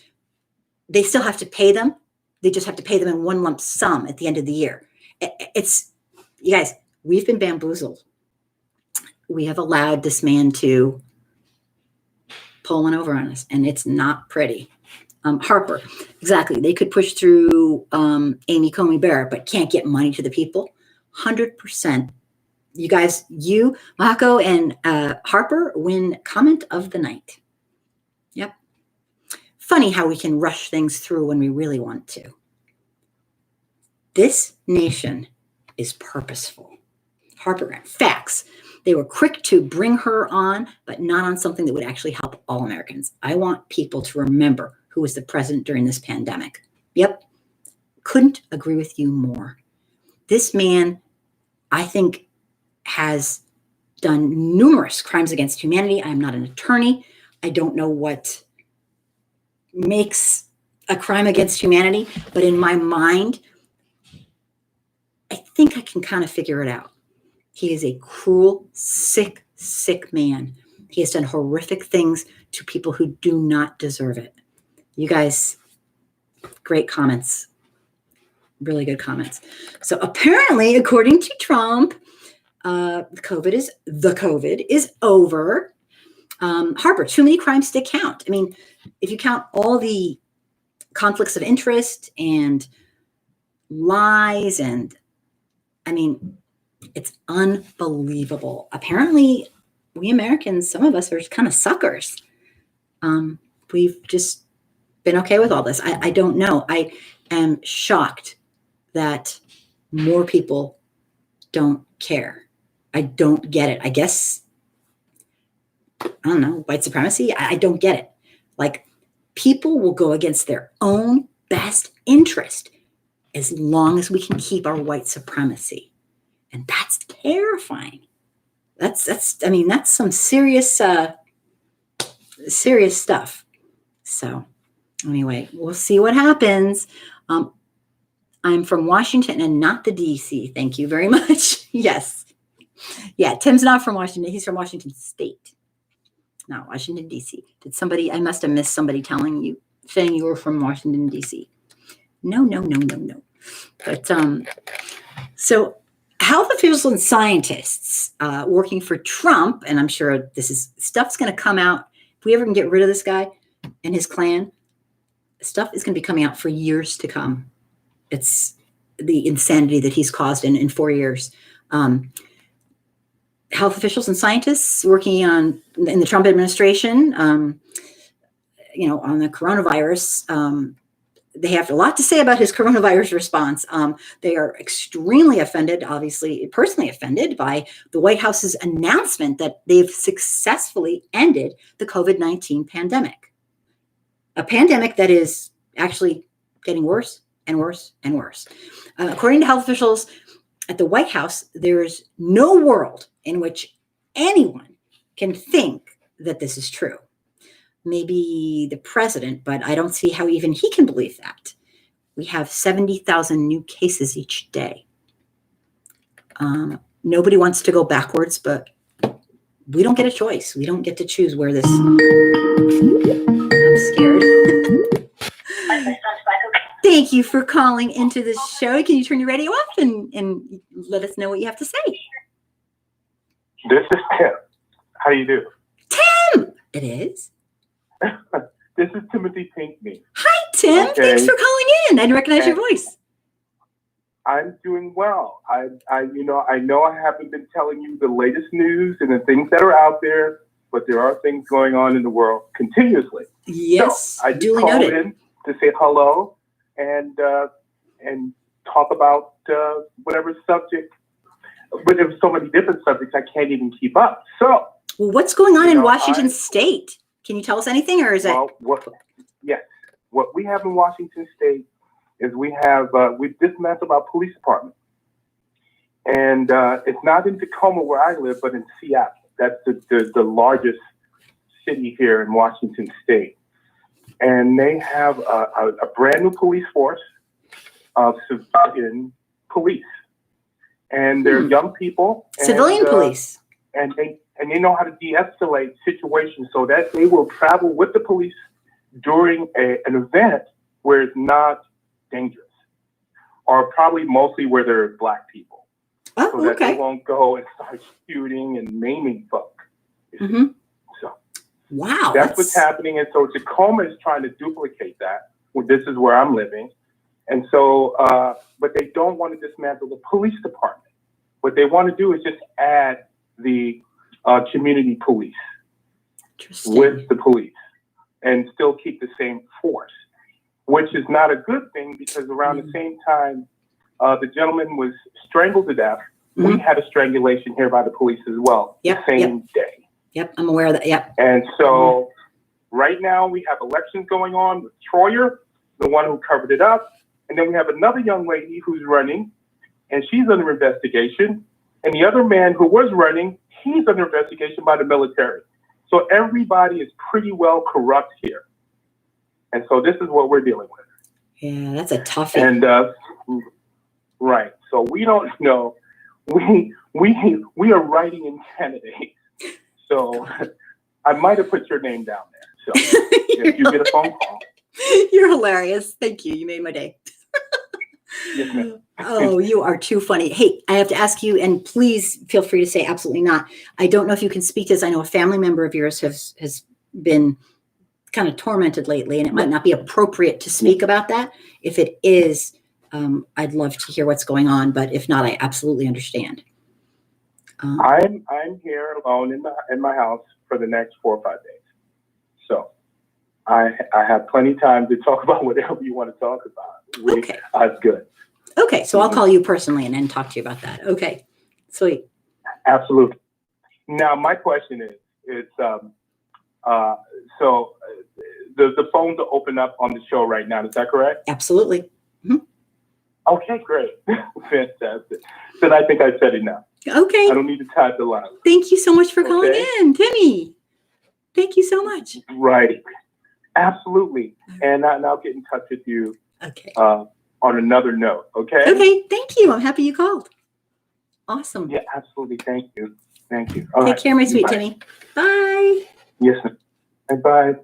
they still have to pay them. They just have to pay them in one lump sum at the end of the year. You guys, we've been bamboozled. We have allowed this man to pull one over on us, and it's not pretty. Harper, exactly. They could push through Amy Coney Barrett, but can't get money to the people. 100%. You guys, Mahako, and Harper win comment of the night. Yep. Funny how we can rush things through when we really want to. This nation is purposeful. Harper Grant, facts. They were quick to bring her on, but not on something that would actually help all Americans. I want people to remember who was the president during this pandemic. Yep. Couldn't agree with you more. This man, I think, has done numerous crimes against humanity. I am not an attorney. I don't know what makes a crime against humanity, but in my mind, I think I can kind of figure it out. He is a cruel, sick, sick man. He has done horrific things to people who do not deserve it. You guys, great comments. Really good comments. So apparently, according to Trump, the COVID is over. Harper, too many crimes to count. I mean, if you count all the conflicts of interest and lies, and I mean, it's unbelievable. Apparently, we Americans, some of us are kind of suckers. We've just been okay with all this. I don't know. I am shocked that more people don't care. I don't get it. I guess, I don't know, white supremacy. I don't get it. Like, people will go against their own best interest as long as we can keep our white supremacy. And that's terrifying. That's some serious, serious stuff. So anyway, we'll see what happens. I'm from Washington and not the DC. Thank you very much. Yes. Yeah, Tim's not from Washington. He's from Washington State, not Washington, D.C. I must have missed somebody saying you were from Washington, D.C. No. But so health officials and scientists working for Trump, and I'm sure stuff's going to come out. If we ever can get rid of this guy and his clan, stuff is going to be coming out for years to come. It's the insanity that he's caused in 4 years. Health officials and scientists working in the Trump administration, on the coronavirus. They have a lot to say about his coronavirus response. They are extremely offended, obviously personally offended, by the White House's announcement that they've successfully ended the COVID-19 pandemic. A pandemic that is actually getting worse and worse and worse. According to health officials at the White House, there's no world in which anyone can think that this is true. Maybe the president, but I don't see how even he can believe that. We have 70,000 new cases each day. Nobody wants to go backwards, but we don't get a choice. We don't get to choose where this. I'm scared. Thank you for calling into the show. Can you turn your radio off and let us know what you have to say? This is Tim. How you do? Tim! It is. This is Timothy Pinkney. Hi, Tim. Okay. Thanks for calling in. I didn't recognize your voice. I'm doing well. I know I haven't been telling you the latest news and the things that are out there, but there are things going on in the world continuously. Yes, so I just duly called noted. in to say hello and talk about whatever subject. But there's so many different subjects I can't even keep up. So, well, what's going on in Washington State? Can you tell us anything, or is it? Well, what we have in Washington State is we've dismantled our police department, and it's not in Tacoma where I live, but in Seattle. That's the largest city here in Washington State, and they have a brand new police force of civilian police, and they're young people. Civilian police. And they know how to de-escalate situations so that they will travel with the police during an event where it's not dangerous, or probably mostly where there are Black people, so that they won't go and start shooting and maiming folk. Mm-hmm. So, wow, that's what's happening. And so Tacoma is trying to duplicate that. Well, this is where I'm living, and so, but they don't want to dismantle the police department. What they want to do is just add the community police with the police and still keep the same force, which is not a good thing because around the same time the gentleman was strangled to death, we had a strangulation here by the police as well, the same day. Yep, I'm aware of that. Yep. And so right now we have elections going on with Troyer, the one who covered it up. And then we have another young lady who's running, and she's under investigation. And the other man who was running, he's under investigation by the military. So everybody is pretty well corrupt here. And so this is what we're dealing with. Yeah, that's a toughie. And right. So we don't know. We are writing in candidates. So I might have put your name down there. So if you get a phone call. You're hilarious. Thank you. You made my day. Yes, ma'am. Oh, you are too funny. Hey, I have to ask you, and please feel free to say absolutely not. I don't know if you can speak to this. I know a family member of yours has been kind of tormented lately, and it might not be appropriate to speak about that. If it is, I'd love to hear what's going on, but if not, I absolutely understand. I'm here alone in my house for the next 4 or 5 days. So I have plenty of time to talk about whatever you want to talk about. Okay. That's good. Okay, so I'll call you personally and then talk to you about that. Okay, sweet. Absolutely. Now, my question is, so the phones are open up on the show right now. Is that correct? Absolutely. Mm-hmm. Okay, great. Fantastic. Then I think I said enough. Okay. I don't need to type the line. Thank you so much for calling in, Timmy. Thank you so much. Right. Absolutely. And I'll get in touch with you. Okay. On another note. Okay. Okay. Thank you. I'm happy you called. Awesome. Yeah, absolutely. Thank you. Thank you. Take care, my sweet Timmy. Bye. Yes. Bye.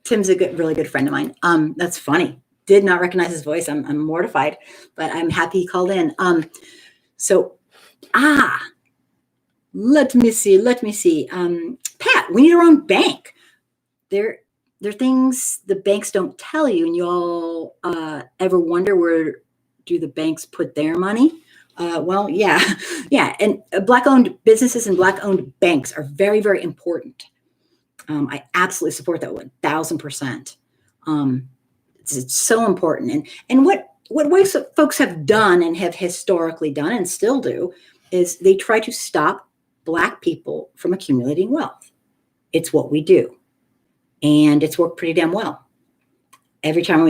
Tim's a really good friend of mine. That's funny. Did not recognize his voice. I'm mortified, but I'm happy he called in. So, let me see. Pat, we need our own bank. There are things the banks don't tell you, and you all ever wonder where do the banks put their money? Well, yeah. And Black-owned businesses and Black-owned banks are very, very important. I absolutely support that 1,000%. It's so important. And what white folks have done and have historically done and still do is they try to stop Black people from accumulating wealth. It's what we do. And it's worked pretty damn well. Every time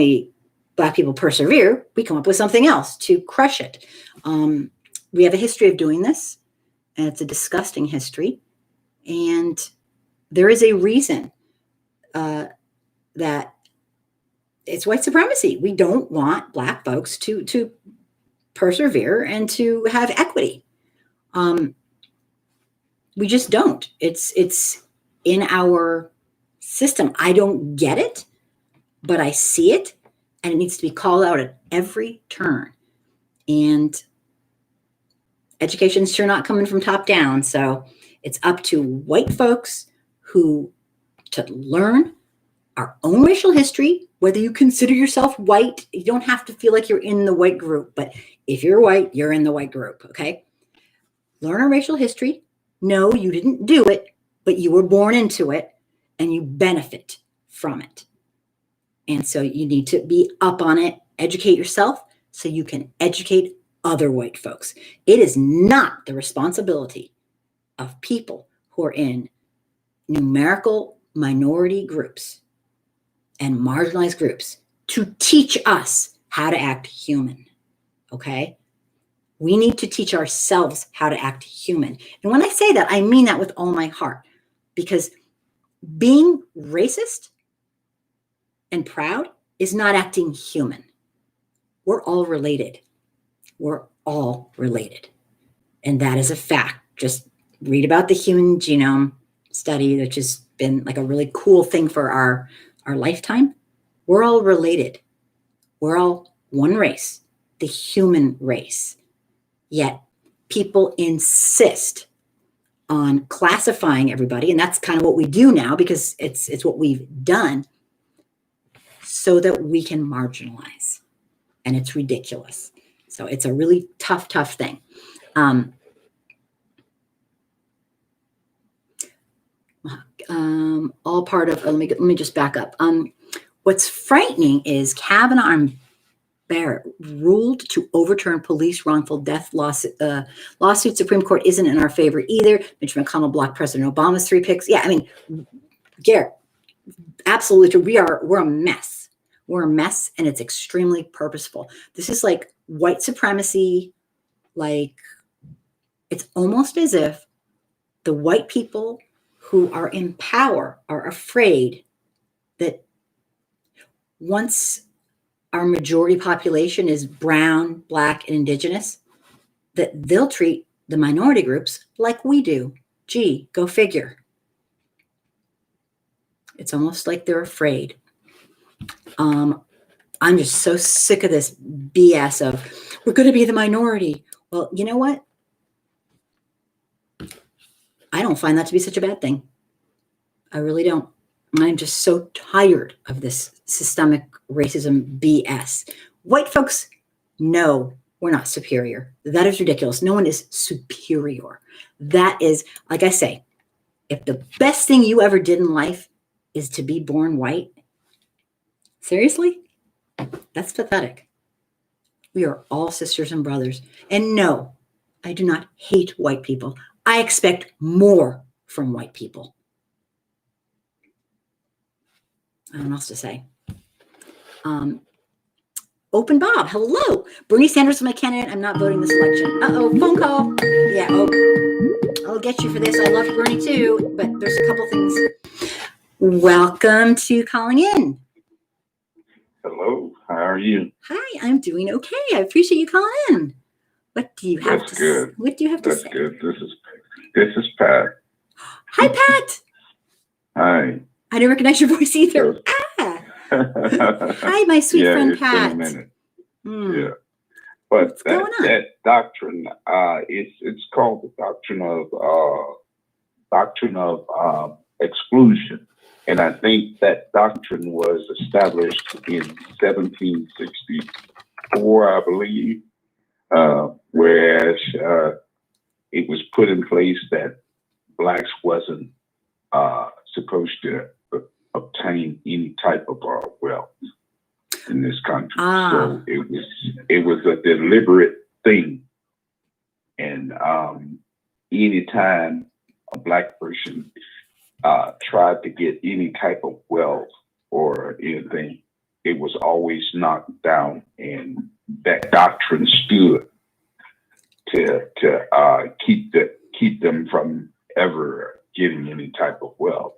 Black people persevere, we come up with something else to crush it. We have a history of doing this, and it's a disgusting history. And there is a reason that it's white supremacy. We don't want Black folks to persevere and to have equity. We just don't. It's in our system. I don't get it, but I see it, and it needs to be called out at every turn. And education's sure not coming from top down. So it's up to white folks to learn our own racial history, whether you consider yourself white. You don't have to feel like you're in the white group, but if you're white, you're in the white group, okay? Learn our racial history. No, you didn't do it, but you were born into it, and you benefit from it. And so you need to be up on it, educate yourself so you can educate other white folks. It is not the responsibility of people who are in numerical minority groups and marginalized groups to teach us how to act human, okay? We need to teach ourselves how to act human. And when I say that, I mean that with all my heart, because being racist and proud is not acting human. We're all related. We're all related. And that is a fact. Just read about the human genome study, which has been like a really cool thing for our lifetime. We're all related. We're all one race, the human race. Yet people insist on classifying everybody, and that's kind of what we do now because it's what we've done, so that we can marginalize. And it's ridiculous. So it's a really tough thing. All part of, let me just back up. What's frightening is Kavanaugh and Barrett ruled to overturn police wrongful death lawsuit. Supreme Court isn't in our favor either. Mitch McConnell blocked President Obama's 3 picks. Yeah, I mean, Garrett, absolutely. We're a mess. We're a mess, and it's extremely purposeful. This is like white supremacy. Like, it's almost as if the white people who are in power are afraid that once our majority population is brown, Black, and Indigenous, that they'll treat the minority groups like we do. Gee, go figure. It's almost like they're afraid. I'm just so sick of this BS of we're going to be the minority. Well, you know what? I don't find that to be such a bad thing. I really don't. I'm just so tired of this systemic racism BS. White folks know we're not superior. That is ridiculous. No one is superior. That is, like I say, if the best thing you ever did in life is to be born white, seriously? That's pathetic. We are all sisters and brothers. And no, I do not hate white people. I expect more from white people. I don't know what else to say. Open Bob, hello. Bernie Sanders is my candidate. I'm not voting this election. Uh-oh, phone call. Yeah, I'll get you for this. I love Bernie too, but there's a couple things. Welcome to Calling In. Hello, how are you? Hi, I'm doing okay. I appreciate you calling in. What do you have That's to good. What do you have to That's say? good. This is Pat. Hi, Pat. Hi. I didn't recognize your voice either. Yes. Hi, my sweet friend it's Pat. been a minute. Hmm. Yeah. But What's going on? that doctrine, it's called the doctrine of exclusion, and I think that doctrine was established in 1764, I believe. Whereas it was put in place that blacks wasn't supposed to obtain any type of wealth in this country. So it was a deliberate thing. And anytime a black person tried to get any type of wealth or anything, it was always knocked down, and that doctrine stood to keep them from ever getting any type of wealth.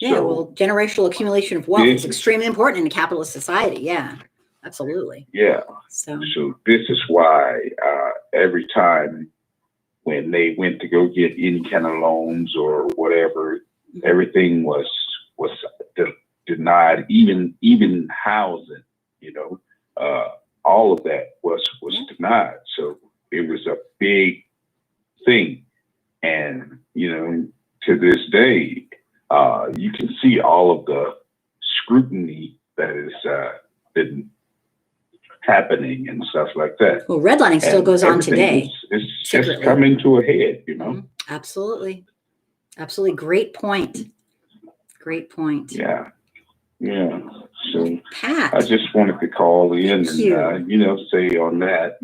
Yeah, So, well, generational accumulation of wealth is this- extremely important in a capitalist society. Yeah, absolutely. yeah. So, So this is why every time when they went to go get any kind of loans or whatever, everything was denied, even housing, all of that was denied. So it was a big thing. And, to this day, you can see all of the scrutiny that has been happening and stuff like that. well, redlining still And goes on everything today. It's just secretly. coming to a head, Mhm. Absolutely. Absolutely. Great point. Great point. Yeah. Yeah. So Pat, I just wanted to call in Thank you. and, say on that,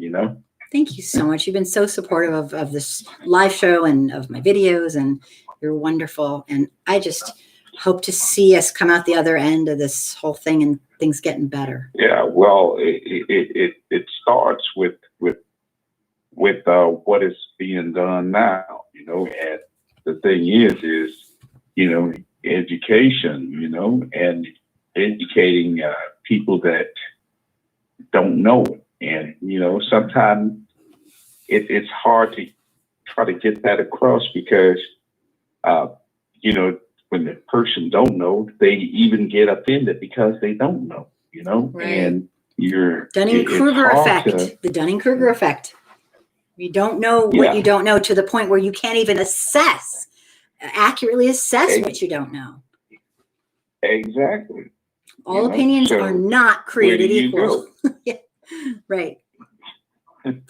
thank you so much. You've been so supportive of this live show and of my videos, and you're wonderful. And I just hope to see us come out the other end of this whole thing and things getting better. Yeah. Well, it starts with what is being done now, and the thing is, education, and educating people that don't know. And, sometimes it's hard to try to get that across because, when the person don't know, they even get offended because they don't know, Right. and it's Dunning-Kruger hard effect. to- The Dunning-Kruger effect. You don't know what Yeah. you don't know to the point where you can't even accurately assess Ex- what you don't know. Exactly. All You know, opinions so are not Where do created you equal. go? Yeah. Right.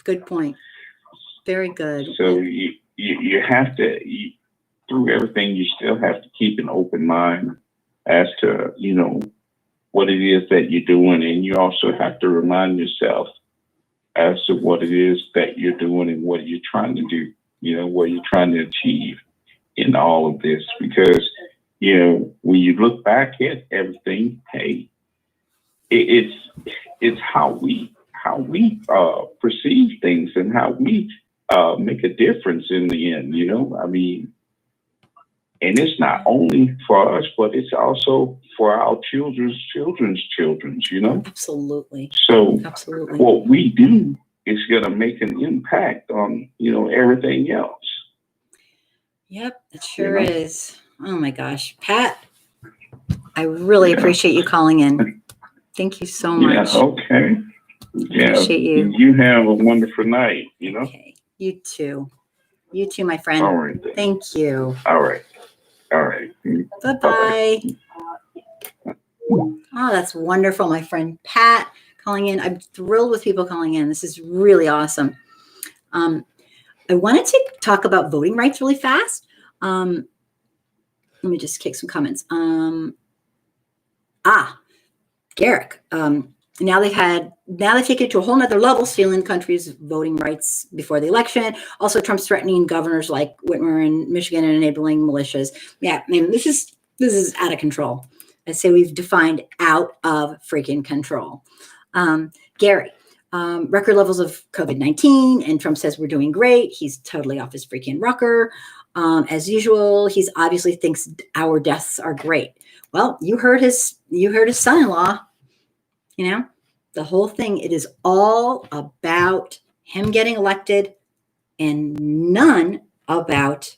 Good point. Very good. So you have to, through everything, you still have to keep an open mind as to, what it is that you're doing. And you also have to remind yourself as to what it is that you're doing and what you're trying to do, what you're trying to achieve in all of this. Because, when you look back at everything, hey, it's how we perceive things and how we make a difference in the end, and it's not only for us, but it's also for our children's children's, Absolutely. So Absolutely. what we do is going to make an impact on, everything else. Yep, it sure know? is. Oh my gosh. Pat, I really appreciate you calling in. Thank you so Yeah. much. Okay. Yeah. Appreciate you. You have a wonderful night, Okay. You too. You too, my friend. All right. Then. Thank you. All right. All right. Bye-bye. Oh, that's wonderful, my friend Pat calling in. I'm thrilled with people calling in. This is really awesome. I wanted to talk about voting rights really fast. Let me just kick some comments. Garrick. Now they've taken it to a whole nother level, stealing countries' voting rights before the election. Also, Trump's threatening governors like Whitmer in Michigan and enabling militias. Yeah, I mean, this is out of control. I say we've defined out of freaking control. Gary, record levels of COVID-19, and Trump says we're doing great. He's totally off his freaking rocker. As usual, he's obviously thinks our deaths are great. Well, you heard his son-in-law. The whole thing, it is all about him getting elected and none about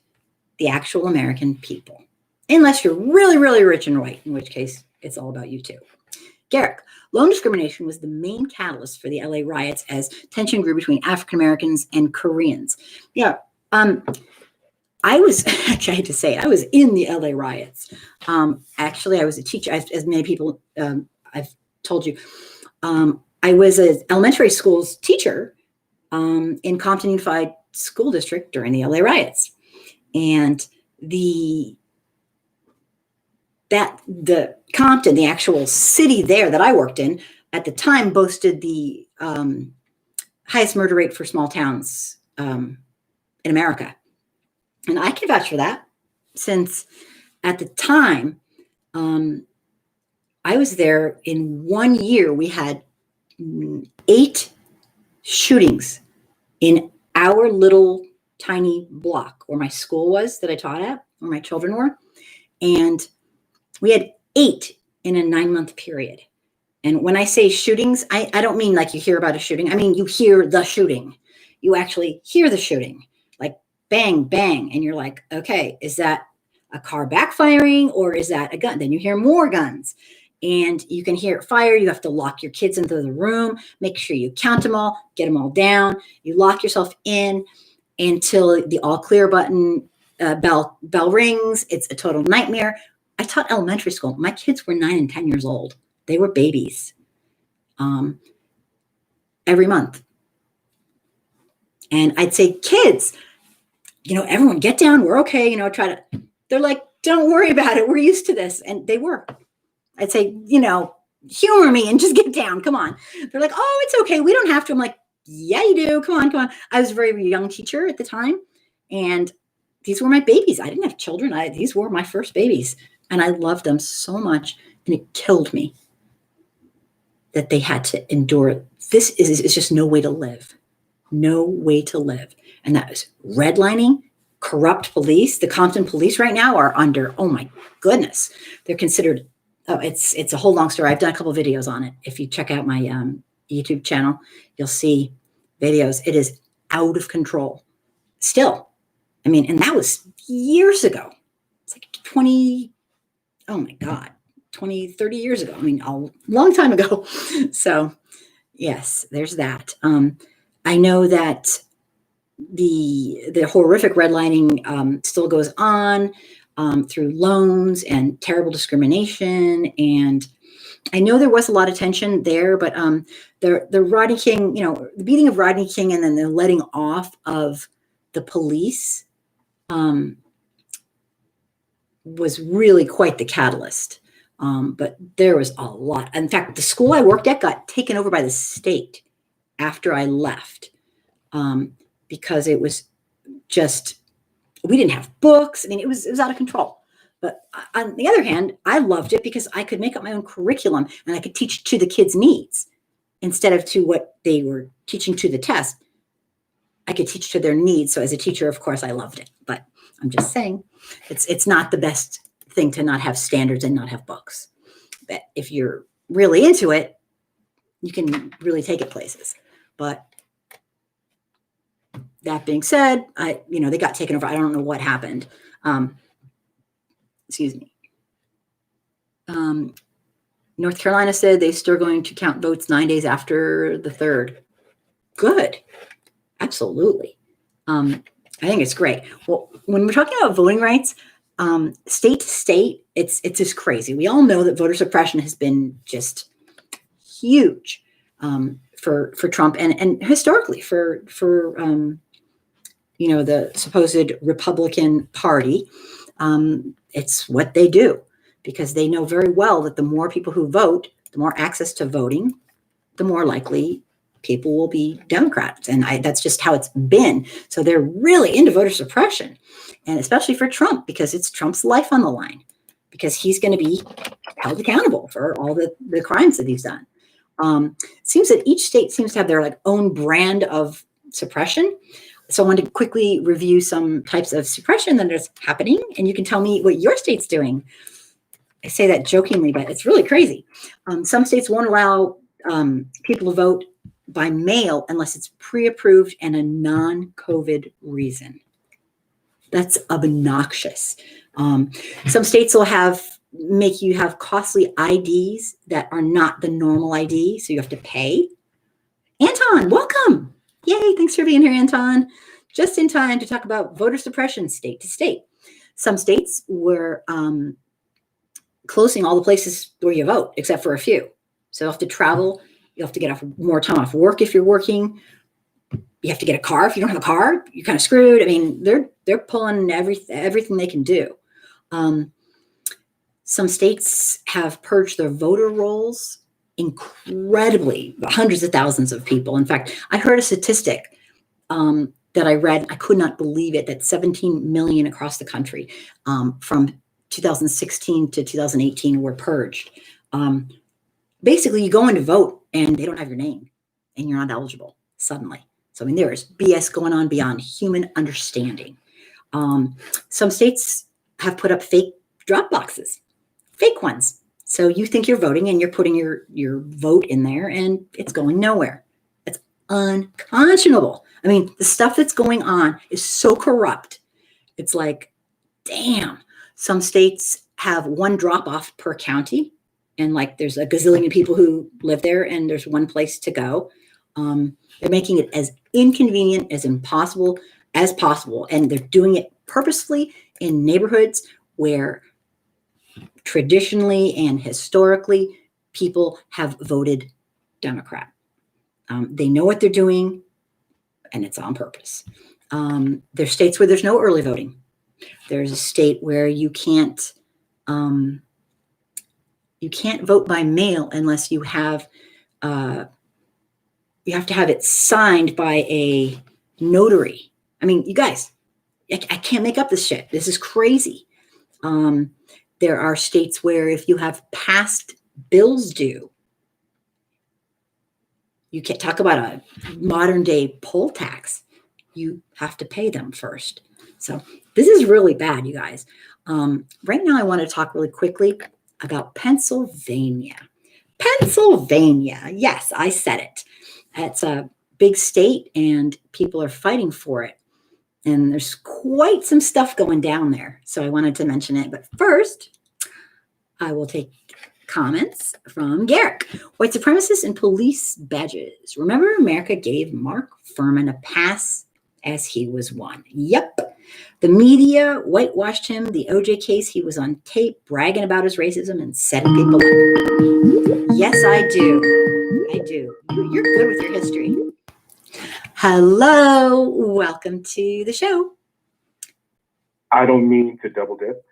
the actual American people. Unless you're really, really rich and white, in which case it's all about you too. Garrick. Loan discrimination was the main catalyst for the LA riots as tension grew between African Americans and Koreans. Yeah. I was actually, I hate to say it, I was in the LA riots. Actually, I was a teacher, as many people I've told you. I was an elementary school's teacher in Compton Unified School District during the LA riots. And the Compton, the actual city there that I worked in at the time, boasted the highest murder rate for small towns in America. And I can vouch for that, since at the time I was there, in 1 year, we had 8 shootings in our little tiny block where my school was that I taught at, where my children were. And we had 8 in a 9-month period. And when I say shootings, I don't mean like you hear about a shooting. I mean, you hear the shooting. You actually hear the shooting, like bang, bang. And you're like, okay, is that a car backfiring or is that a gun? Then you hear more guns and you can hear it fire. You have to lock your kids into the room, make sure you count them all, get them all down. You lock yourself in until the all clear button bell rings. It's a total nightmare. I taught elementary school. My kids were 9 and 10 years old. They were babies. Every month. And I'd say, kids, everyone get down. We're okay. They're like, don't worry about it. We're used to this. And they were. I'd say, humor me and just get down. Come on. They're like, oh, it's okay. We don't have to. I'm like, yeah, you do. Come on, come on. I was a very young teacher at the time. And these were my babies. I didn't have children. These were my first babies. And I loved them so much. And it killed me that they had to endure it. This is just no way to live. No way to live. And that was redlining, corrupt police. The Compton police right now are under, oh my goodness. They're considered, it's a whole long story. I've done a couple of videos on it. If you check out my YouTube channel, you'll see videos. It is out of control. Still. And that was years ago. It's like 20, 30 years ago. A long time ago. So yes, there's that. I know that the horrific redlining still goes on through loans and terrible discrimination. And I know there was a lot of tension there, but the Rodney King, the beating of Rodney King and then the letting off of the police was really quite the catalyst. But there was a lot. In fact, the school I worked at got taken over by the state after I left because it was just, we didn't have books. It was out of control. But on the other hand, I loved it because I could make up my own curriculum and I could teach to the kids' needs instead of to what they were teaching to the test. I could teach to their needs. So as a teacher, of course, I loved it. But I'm just saying, it's not the best thing to not have standards and not have books. But if you're really into it, you can really take it places. But that being said, they got taken over. I don't know what happened. Excuse me. North Carolina said they're still going to count votes 9 days after the 3rd. Good. Absolutely. I think it's great. Well, when we're talking about voting rights, state to state, it's just crazy. We all know that voter suppression has been just huge for Trump and historically for the supposed Republican Party. It's what they do because they know very well that the more people who vote, the more access to voting, the more likely people will be Democrats. And that's just how it's been. So they're really into voter suppression, and especially for Trump, because it's Trump's life on the line, because he's going to be held accountable for all the crimes that he's done. It seems that each state seems to have their own brand of suppression. So I wanted to quickly review some types of suppression that is happening, and you can tell me what your state's doing. I say that jokingly, but it's really crazy. Some states won't allow people to vote by mail unless it's pre-approved and a non-COVID reason. That's obnoxious. Some states will have make you have costly IDs that are not the normal ID, so you have to pay. Anton, welcome. Yay, thanks for being here, Anton. Just in time to talk about voter suppression state to state. Some states were closing all the places where you vote, except for a few. So you have to travel. You have to get off more time off work if you're working. You have to get a car. If you don't have a car, you're kind of screwed. I mean, they're pulling everything they can do. Some states have purged their voter rolls incredibly, hundreds of thousands of people. In fact, I heard a statistic that I read. I could not believe it, that 17 million across the country from 2016 to 2018 were purged. Basically, you go in to vote and they don't have your name and you're not eligible suddenly. So, I mean, there is BS going on beyond human understanding. Some states have put up fake drop boxes, fake ones. So you think you're voting and you're putting your vote in there and it's going nowhere. It's unconscionable. I mean, the stuff that's going on is so corrupt. It's like, damn. Some states have one drop off per county. And like there's a gazillion people who live there and there's one place to go. They're making it as inconvenient, as impossible as possible. And they're doing it purposefully in neighborhoods where traditionally and historically people have voted Democrat. They know what they're doing and it's on purpose. There's states where there's no early voting. There's a state where you can't vote by mail unless you have to have it signed by a notary. I mean, you guys, I can't make up this shit. This is crazy. There are states where if you have past bills due, you can't talk about a modern day poll tax. You have to pay them first. So this is really bad, you guys. Right now, I want to talk really quickly about Pennsylvania. Pennsylvania. Yes, I said it. It's a big state and people are fighting for it. And there's quite some stuff going down there. So I wanted to mention it. But first, I will take comments from Garrick. White supremacists and police badges. Remember, America gave Mark Fuhrman a pass as he was one. Yep. The media whitewashed him. The OJ case, he was on tape bragging about his racism and setting people up. Yes, I do. I do. You're good with your history. Hello. Welcome to the show. I don't mean to double dip,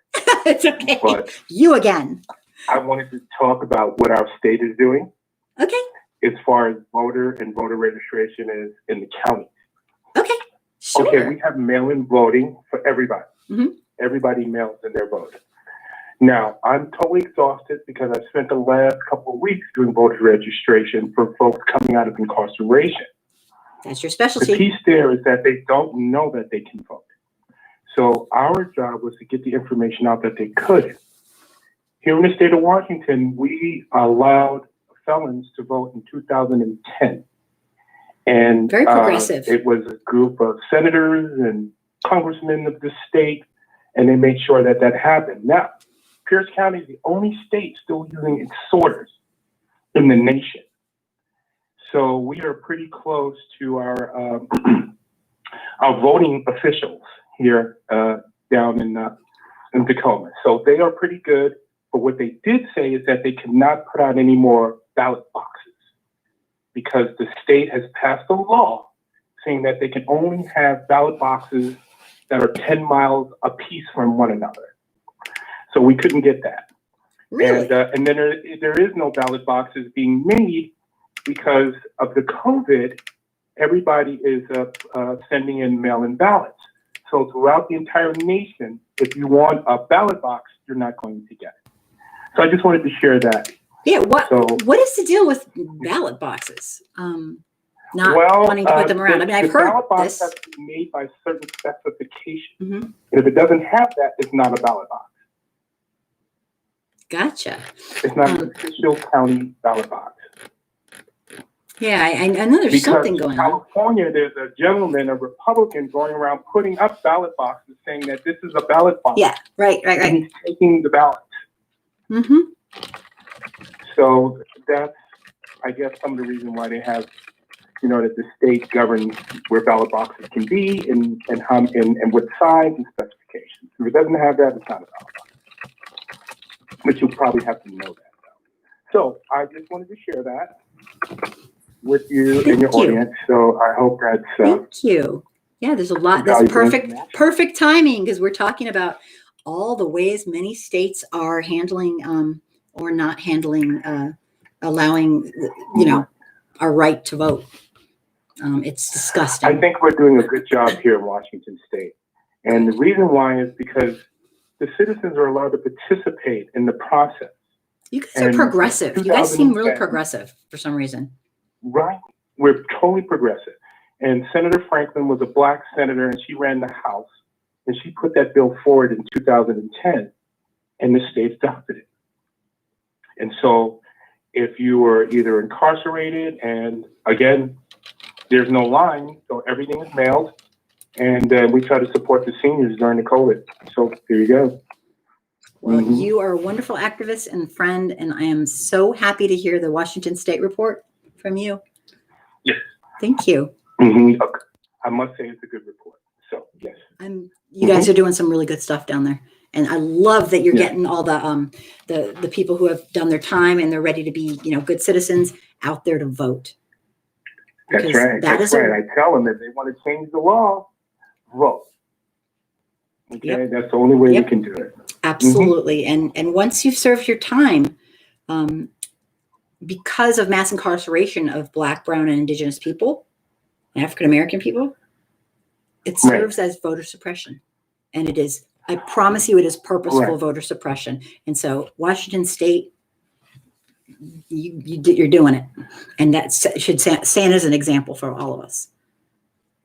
It's okay. but You again. I wanted to talk about what our state is doing Okay. as far as voter and voter registration is in the county. Okay. Sure. Okay, we have mail-in voting for everybody. Mhm. Everybody mails in their vote. Now, I'm totally exhausted because I spent the last couple of weeks doing voter registration for folks coming out of incarceration. That's your The specialty. piece there is that they don't know that they can vote. So our job was to get the information out that they could. Here in the state of Washington, we allowed felons to vote in 2010. And Very progressive. it was a group of senators and congressmen of the state, and they made sure that that happened. Now, Pierce County is the only state still using its sorters in the nation. So we are pretty close to our our voting officials here down in Tacoma. So they are pretty good. But what they did say is that they cannot put out any more ballot boxes because the state has passed a law saying that they can only have ballot boxes that are 10 miles apiece from one another. So we couldn't get that. Really? And then there is no ballot boxes being made because of the COVID. Everybody is sending in mail-in ballots. So throughout the entire nation, if you want a ballot box, you're not going to get it. So I just wanted to share that. Yeah. What So- is the deal with ballot boxes? Not wanting to put them around. I mean, I've the heard ballot box this. has to be made by certain specifications. Mhm. And if it doesn't have that, it's not a ballot box. Gotcha. It's not an official county ballot box. Yeah, I know there's Because something in going on. California, there's a gentleman, a Republican, going around putting up ballot boxes saying that this is a ballot box. Yeah, right. And he's taking the ballots. Mm-hmm. So that's, I guess, some of the reason why they have, that the state governs where ballot boxes can be and how and what size and specifications. If it doesn't have that, it's not a ballot box. But you probably have to know that. So I just wanted to share that with you and your Thank you. audience. So I hope that's Thank you. Yeah, there's a lot. That's valuable perfect, information. perfect timing because we're talking about all the ways many states are handling or not handling, allowing, our right to vote. It's I disgusting. think we're doing a good job here in Washington State. And the reason why is because the citizens are allowed to participate in the process. You guys are and progressive. You guys seem really 2010 progressive for some reason. Right. We're totally progressive. And Senator Franklin was a black senator and she ran the House and she put that bill forward in 2010 and the states adopted it. And so if you were either incarcerated and again, there's no line, so everything is mailed. And we try to support the seniors during the COVID. So there you go. Well, Mhm. you are a wonderful activist and friend, and I am so happy to hear the Washington State report from you. Yes. Thank you. Mhm. I must say it's a good report. So yes. You guys are doing some really good stuff down there, and I love that you're Yeah. getting all the people who have done their time and they're ready to be good citizens out there to vote. That's Because right. that That's is right. I tell them if they want to change the law, vote. Okay, Yep. that's the only way Yep. we can do it. Absolutely. And once you've served your time, because of mass incarceration of Black, Brown, and Indigenous people, African American people, it Right. serves as voter suppression. And it is, I promise you, it is purposeful Right. voter suppression. And so Washington State, you're doing it. And that should stand as an example for all of us.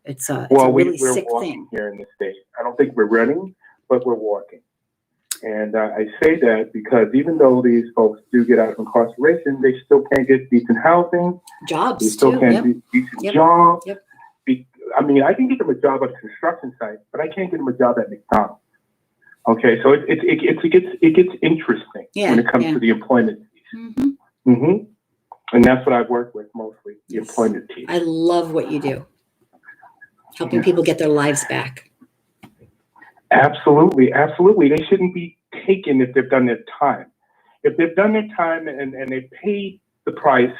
It's a really we're sick walking thing. here in the state. I don't think we're running, but we're walking. And I say that because even though these folks do get out of incarceration, they still can't get decent housing. They Jobs still too. can't Yep. do decent Yep. jobs. Yep. I mean, I can get them a job at a construction site, but I can't get them a job at McDonald's. Okay, so it gets interesting Yeah, when it comes yeah. to the employment piece. Mhm. Mm-hmm. And that's what I've worked with mostly, the Yes. employment piece. I love what you do. Helping Yeah. people get their lives back. Absolutely, absolutely. They shouldn't be taken if they've done their time. If they've done their time and they've paid the price,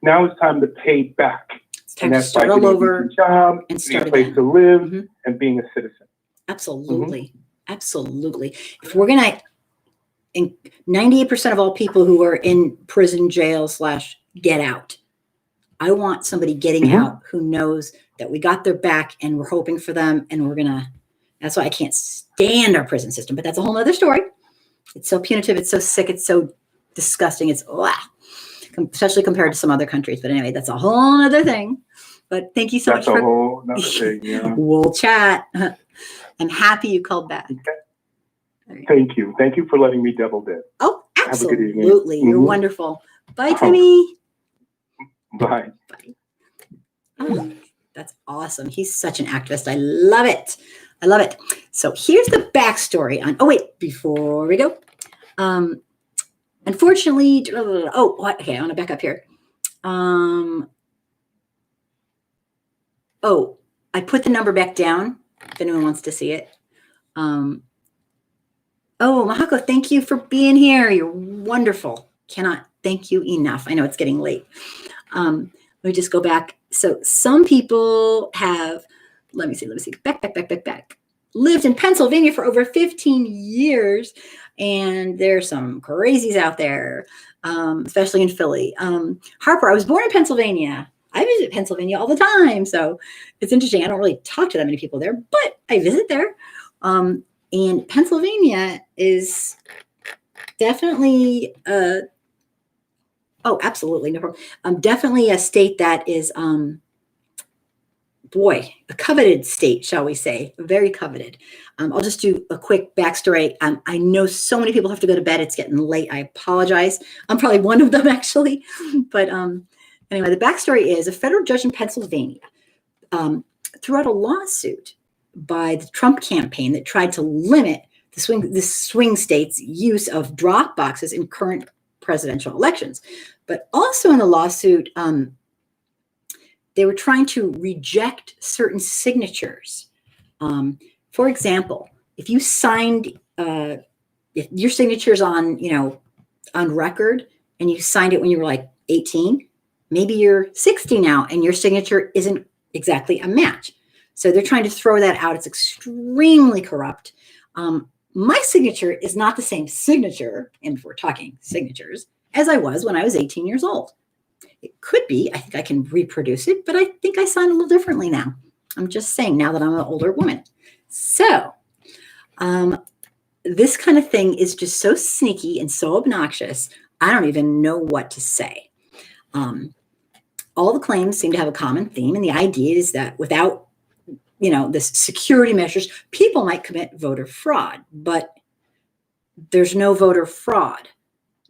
now it's time to pay back. It's time And to that's by start all getting a over decent job, and getting start a place again. to live, Mhm. and being a citizen. Absolutely. Absolutely. If we're going to, 98% of all people who are in prison, jail / get out, I want somebody getting Mhm. out who knows that we got their back and we're hoping for them. And that's why I can't stand our prison system, but that's a whole nother story. It's so punitive. It's so sick. It's so disgusting. It's especially compared to some other countries. But anyway, that's a whole other thing. But thank you so That's much a for whole nother thing, yeah. We'll chat. I'm happy you called back. Thank you. Thank you for letting me double dip. Oh, Have a good evening. absolutely. You're Mhm. wonderful. Bye, Oh. Timmy. Bye. Oh, that's awesome. He's such an activist. I love it. I love it. So here's the backstory on, before we go. Unfortunately, okay, I want to back up here. I put the number back down if anyone wants to see it. Mahako, thank you for being here. You're wonderful. Cannot thank you enough. I know it's getting late. Let me just go back. So some people have, let me see, back. Lived in Pennsylvania for over 15 years. And there's some crazies out there, especially in Philly. Harper, I was born in Pennsylvania. I visit Pennsylvania all the time. So it's interesting. I don't really talk to that many people there, but I visit there. And Pennsylvania is definitely, absolutely, no problem. Definitely a state that is, a coveted state, shall we say, very coveted. I'll just do a quick backstory. I know so many people have to go to bed. It's getting late. I apologize. I'm probably one of them, actually. But anyway, the backstory is a federal judge in Pennsylvania threw out a lawsuit by the Trump campaign that tried to limit the the swing states' use of drop boxes in current presidential elections. But also in the lawsuit, they were trying to reject certain signatures. For example, if you signed, if your signature's on, on record, and you signed it when you were like 18, maybe you're 60 now and your signature isn't exactly a match. So they're trying to throw that out. It's extremely corrupt. My signature is not the same signature, and if we're talking signatures, as I was when I was 18 years old. It could be, I think I can reproduce it, but I think I sign a little differently now. I'm just saying now that I'm an older woman. So this kind of thing is just so sneaky and so obnoxious, I don't even know what to say. All the claims seem to have a common theme, and the idea is that without, this security measures, people might commit voter fraud, but there's no voter fraud.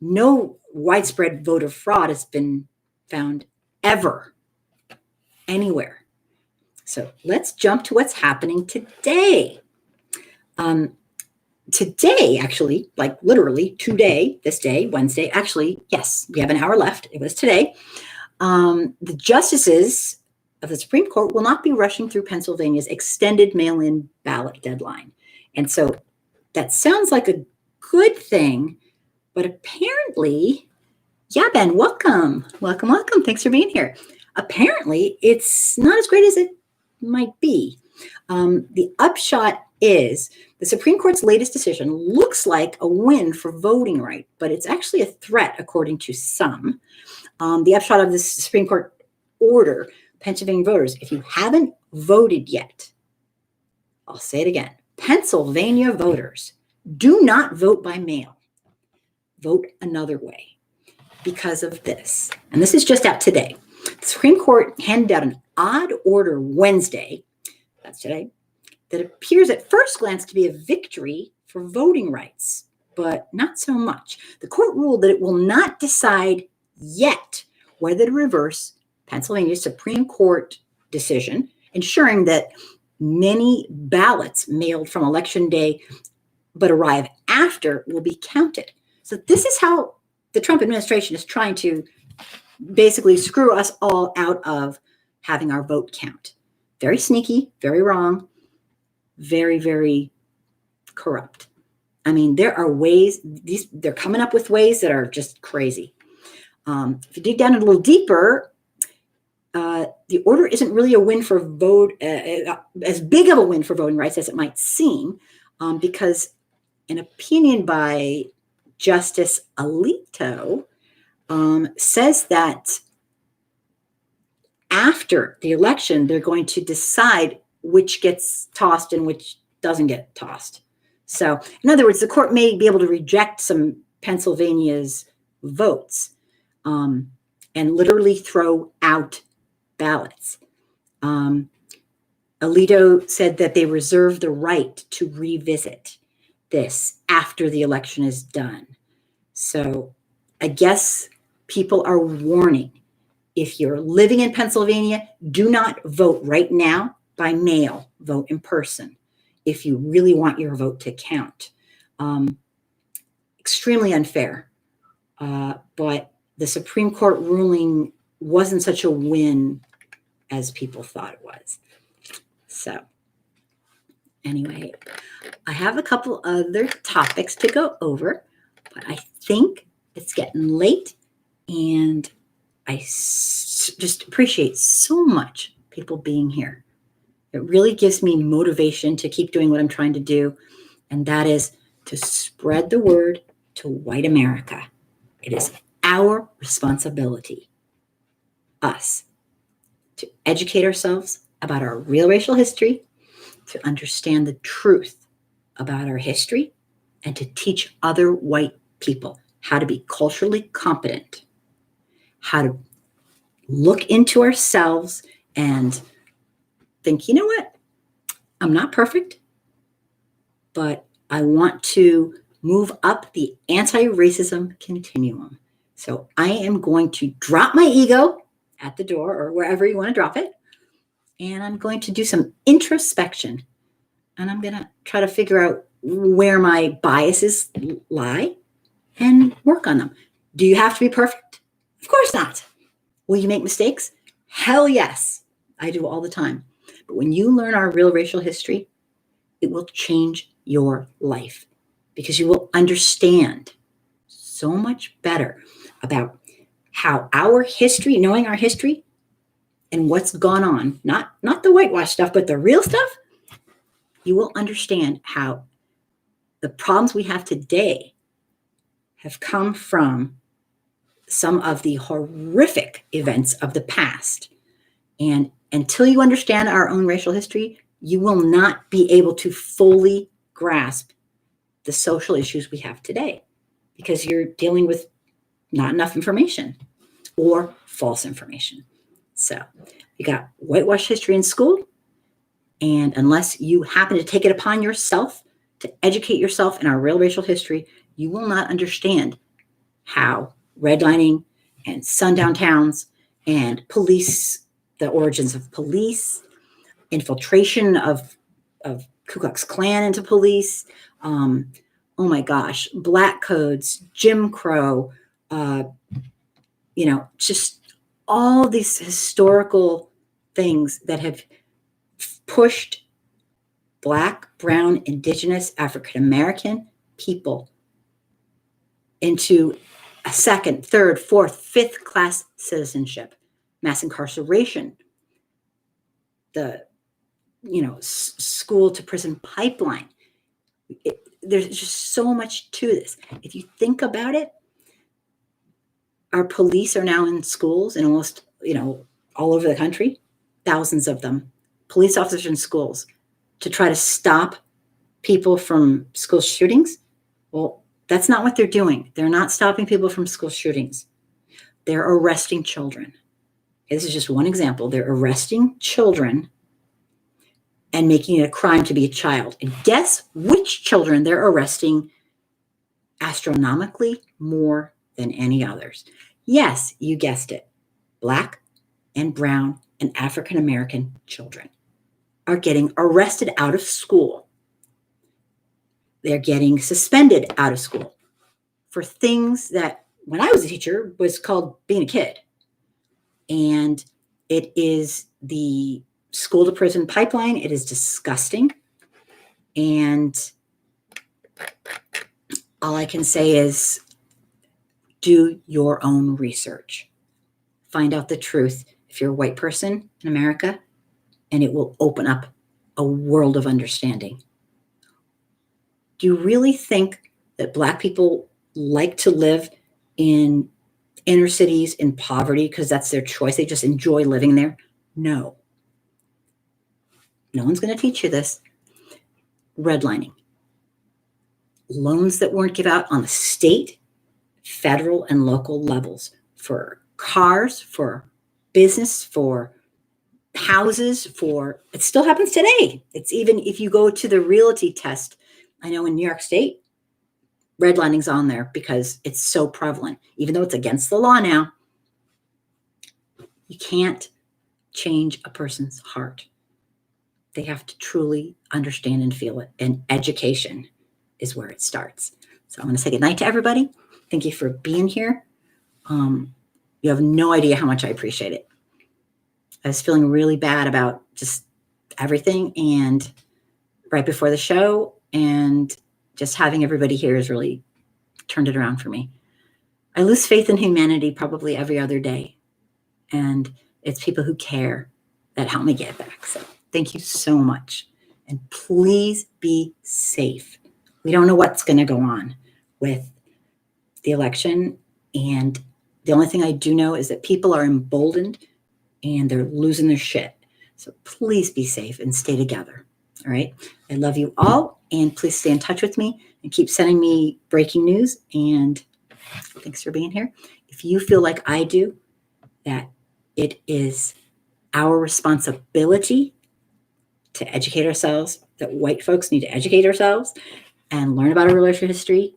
No widespread voter fraud has been found ever, anywhere. So let's jump to what's happening today. Today, actually, like literally today, this day, Wednesday, actually, yes, we have an hour left. It was today. The justices of the Supreme Court will not be rushing through Pennsylvania's extended mail-in ballot deadline. And so that sounds like a good thing, but apparently, yeah, Ben, welcome. Welcome, welcome. Thanks for being here. Apparently, it's not as great as it might be. The upshot is the Supreme Court's latest decision looks like a win for voting rights, but it's actually a threat, according to some. The upshot of this Supreme Court order, Pennsylvania voters, if you haven't voted yet, I'll say it again, Pennsylvania voters, do not vote by mail. Vote another way because of this. And this is just out today. The Supreme Court handed out an odd order Wednesday, that's today, that appears at first glance to be a victory for voting rights, but not so much. The court ruled that it will not decide yet whether to reverse Pennsylvania's Supreme Court decision, ensuring that many ballots mailed from Election Day but arrive after will be counted. So this is how the Trump administration is trying to basically screw us all out of having our vote count. Very sneaky, very wrong, very, very corrupt. I mean, there are ways, they're coming up with ways that are just crazy. If you dig down a little deeper, the order isn't really a win for as big of a win for voting rights as it might seem, because an opinion by Justice Alito says that after the election, they're going to decide which gets tossed and which doesn't get tossed. So, in other words, the court may be able to reject some Pennsylvania's votes and literally throw out ballots. Alito said that they reserve the right to revisit this after the election is done. So I guess people are warning, if you're living in Pennsylvania, do not vote right now by mail, vote in person if you really want your vote to count. Extremely unfair, but the Supreme Court ruling wasn't such a win as people thought it was. So anyway, I have a couple other topics to go over, but I think it's getting late, and I just appreciate so much people being here. It really gives me motivation to keep doing what I'm trying to do, and that is to spread the word to white America. It is our responsibility, us, to educate ourselves about our real racial history, to understand the truth about our history, and to teach other white people how to be culturally competent, how to look into ourselves and think, you know what? I'm not perfect, but I want to move up the anti-racism continuum. So I am going to drop my ego at the door or wherever you want to drop it. And I'm going to do some introspection. And I'm going to try to figure out where my biases lie and work on them. Do you have to be perfect? Of course not. Will you make mistakes? Hell yes. I do all the time. But when you learn our real racial history, it will change your life because you will understand so much better about how our history, knowing our history and what's gone on, not the whitewash stuff, but the real stuff, you will understand how the problems we have today have come from some of the horrific events of the past. And until you understand our own racial history, you will not be able to fully grasp the social issues we have today because you're dealing with not enough information or false information. So you got whitewash history in school, and unless you happen to take it upon yourself to educate yourself in our real racial history, you will not understand how redlining and sundown towns and police, the origins of police, infiltration of Ku Klux Klan into police, oh my gosh, black codes, Jim Crow, just all these historical things that have pushed Black, brown, indigenous, African American people into a second, third, fourth, fifth class citizenship, mass incarceration, the school to prison pipeline. There's just so much to this. If you think about it, our police are now in schools in almost, all over the country, thousands of them, police officers in schools to try to stop people from school shootings. Well, that's not what they're doing. They're not stopping people from school shootings. They're arresting children. This is just one example. They're arresting children and making it a crime to be a child. And guess which children they're arresting astronomically more than any others? Yes, you guessed it. Black and brown and African American children are getting arrested out of school. They're getting suspended out of school for things that, when I was a teacher, was called being a kid. And it is the school to prison pipeline. It is disgusting. And all I can say is do your own research. Find out the truth if you're a white person in America, and it will open up a world of understanding. Do you really think that Black people like to live in inner cities in poverty because that's their choice? They just enjoy living there? No. No one's going to teach you this. Redlining. Loans that weren't given out on the state, federal, and local levels for cars, for business, for houses, it still happens today. It's even if you go to the realty test. I know in New York State, redlining's on there because it's so prevalent. Even though it's against the law now, you can't change a person's heart. They have to truly understand and feel it. And education is where it starts. So I'm going to say goodnight to everybody. Thank you for being here. You have no idea how much I appreciate it. I was feeling really bad about just everything, and right before the show, and just having everybody here has really turned it around for me. I lose faith in humanity probably every other day, and it's people who care that help me get back. So thank you so much, and please be safe. We don't know what's going to go on with the election, and the only thing I do know is that people are emboldened and they're losing their shit. So please be safe and stay together. All right. I love you all, and please stay in touch with me and keep sending me breaking news. And thanks for being here. If you feel like I do, that it is our responsibility to educate ourselves, that white folks need to educate ourselves and learn about our relational history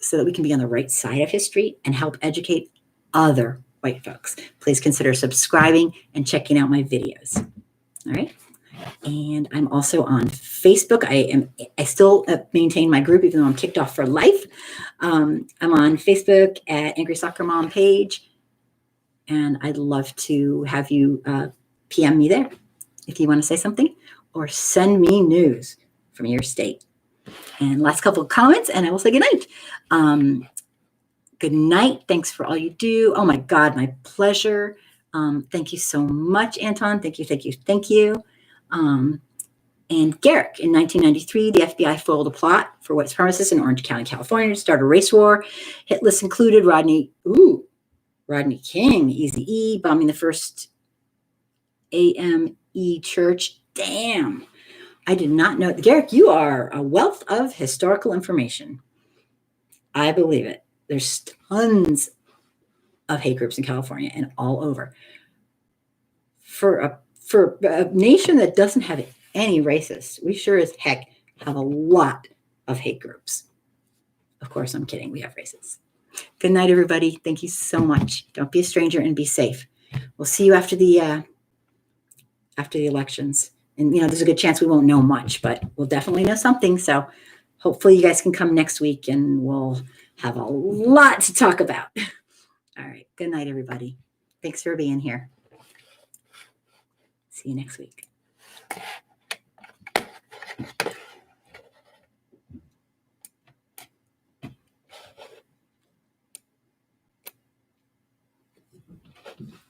so that we can be on the right side of history and help educate other white folks. Please consider subscribing and checking out my videos. All right. And I'm also on Facebook. I still maintain my group, even though I'm kicked off for life. I'm on Facebook at Angry Soccer Mom page. And I'd love to have you PM me there if you want to say something or send me news from your state. And last couple of comments, and I will say good night. Good night. Thanks for all you do. Oh my God, my pleasure. Thank you so much, Anton. Thank you, thank you, thank you. And Garrick, in 1993, the FBI foiled a plot for white supremacists in Orange County, California to start a race war. Hit list included Rodney King, Eazy-E, bombing the first AME church. Damn. I did not know. Garrick, you are a wealth of historical information. I believe it. There's tons of hate groups in California and all over. For a nation that doesn't have any racists, we sure as heck have a lot of hate groups. Of course, I'm kidding. We have racists. Good night, everybody. Thank you so much. Don't be a stranger and be safe. We'll see you after the elections. And, there's a good chance we won't know much, but we'll definitely know something. So hopefully you guys can come next week and we'll have a lot to talk about. All right. Good night, everybody. Thanks for being here. See you next week.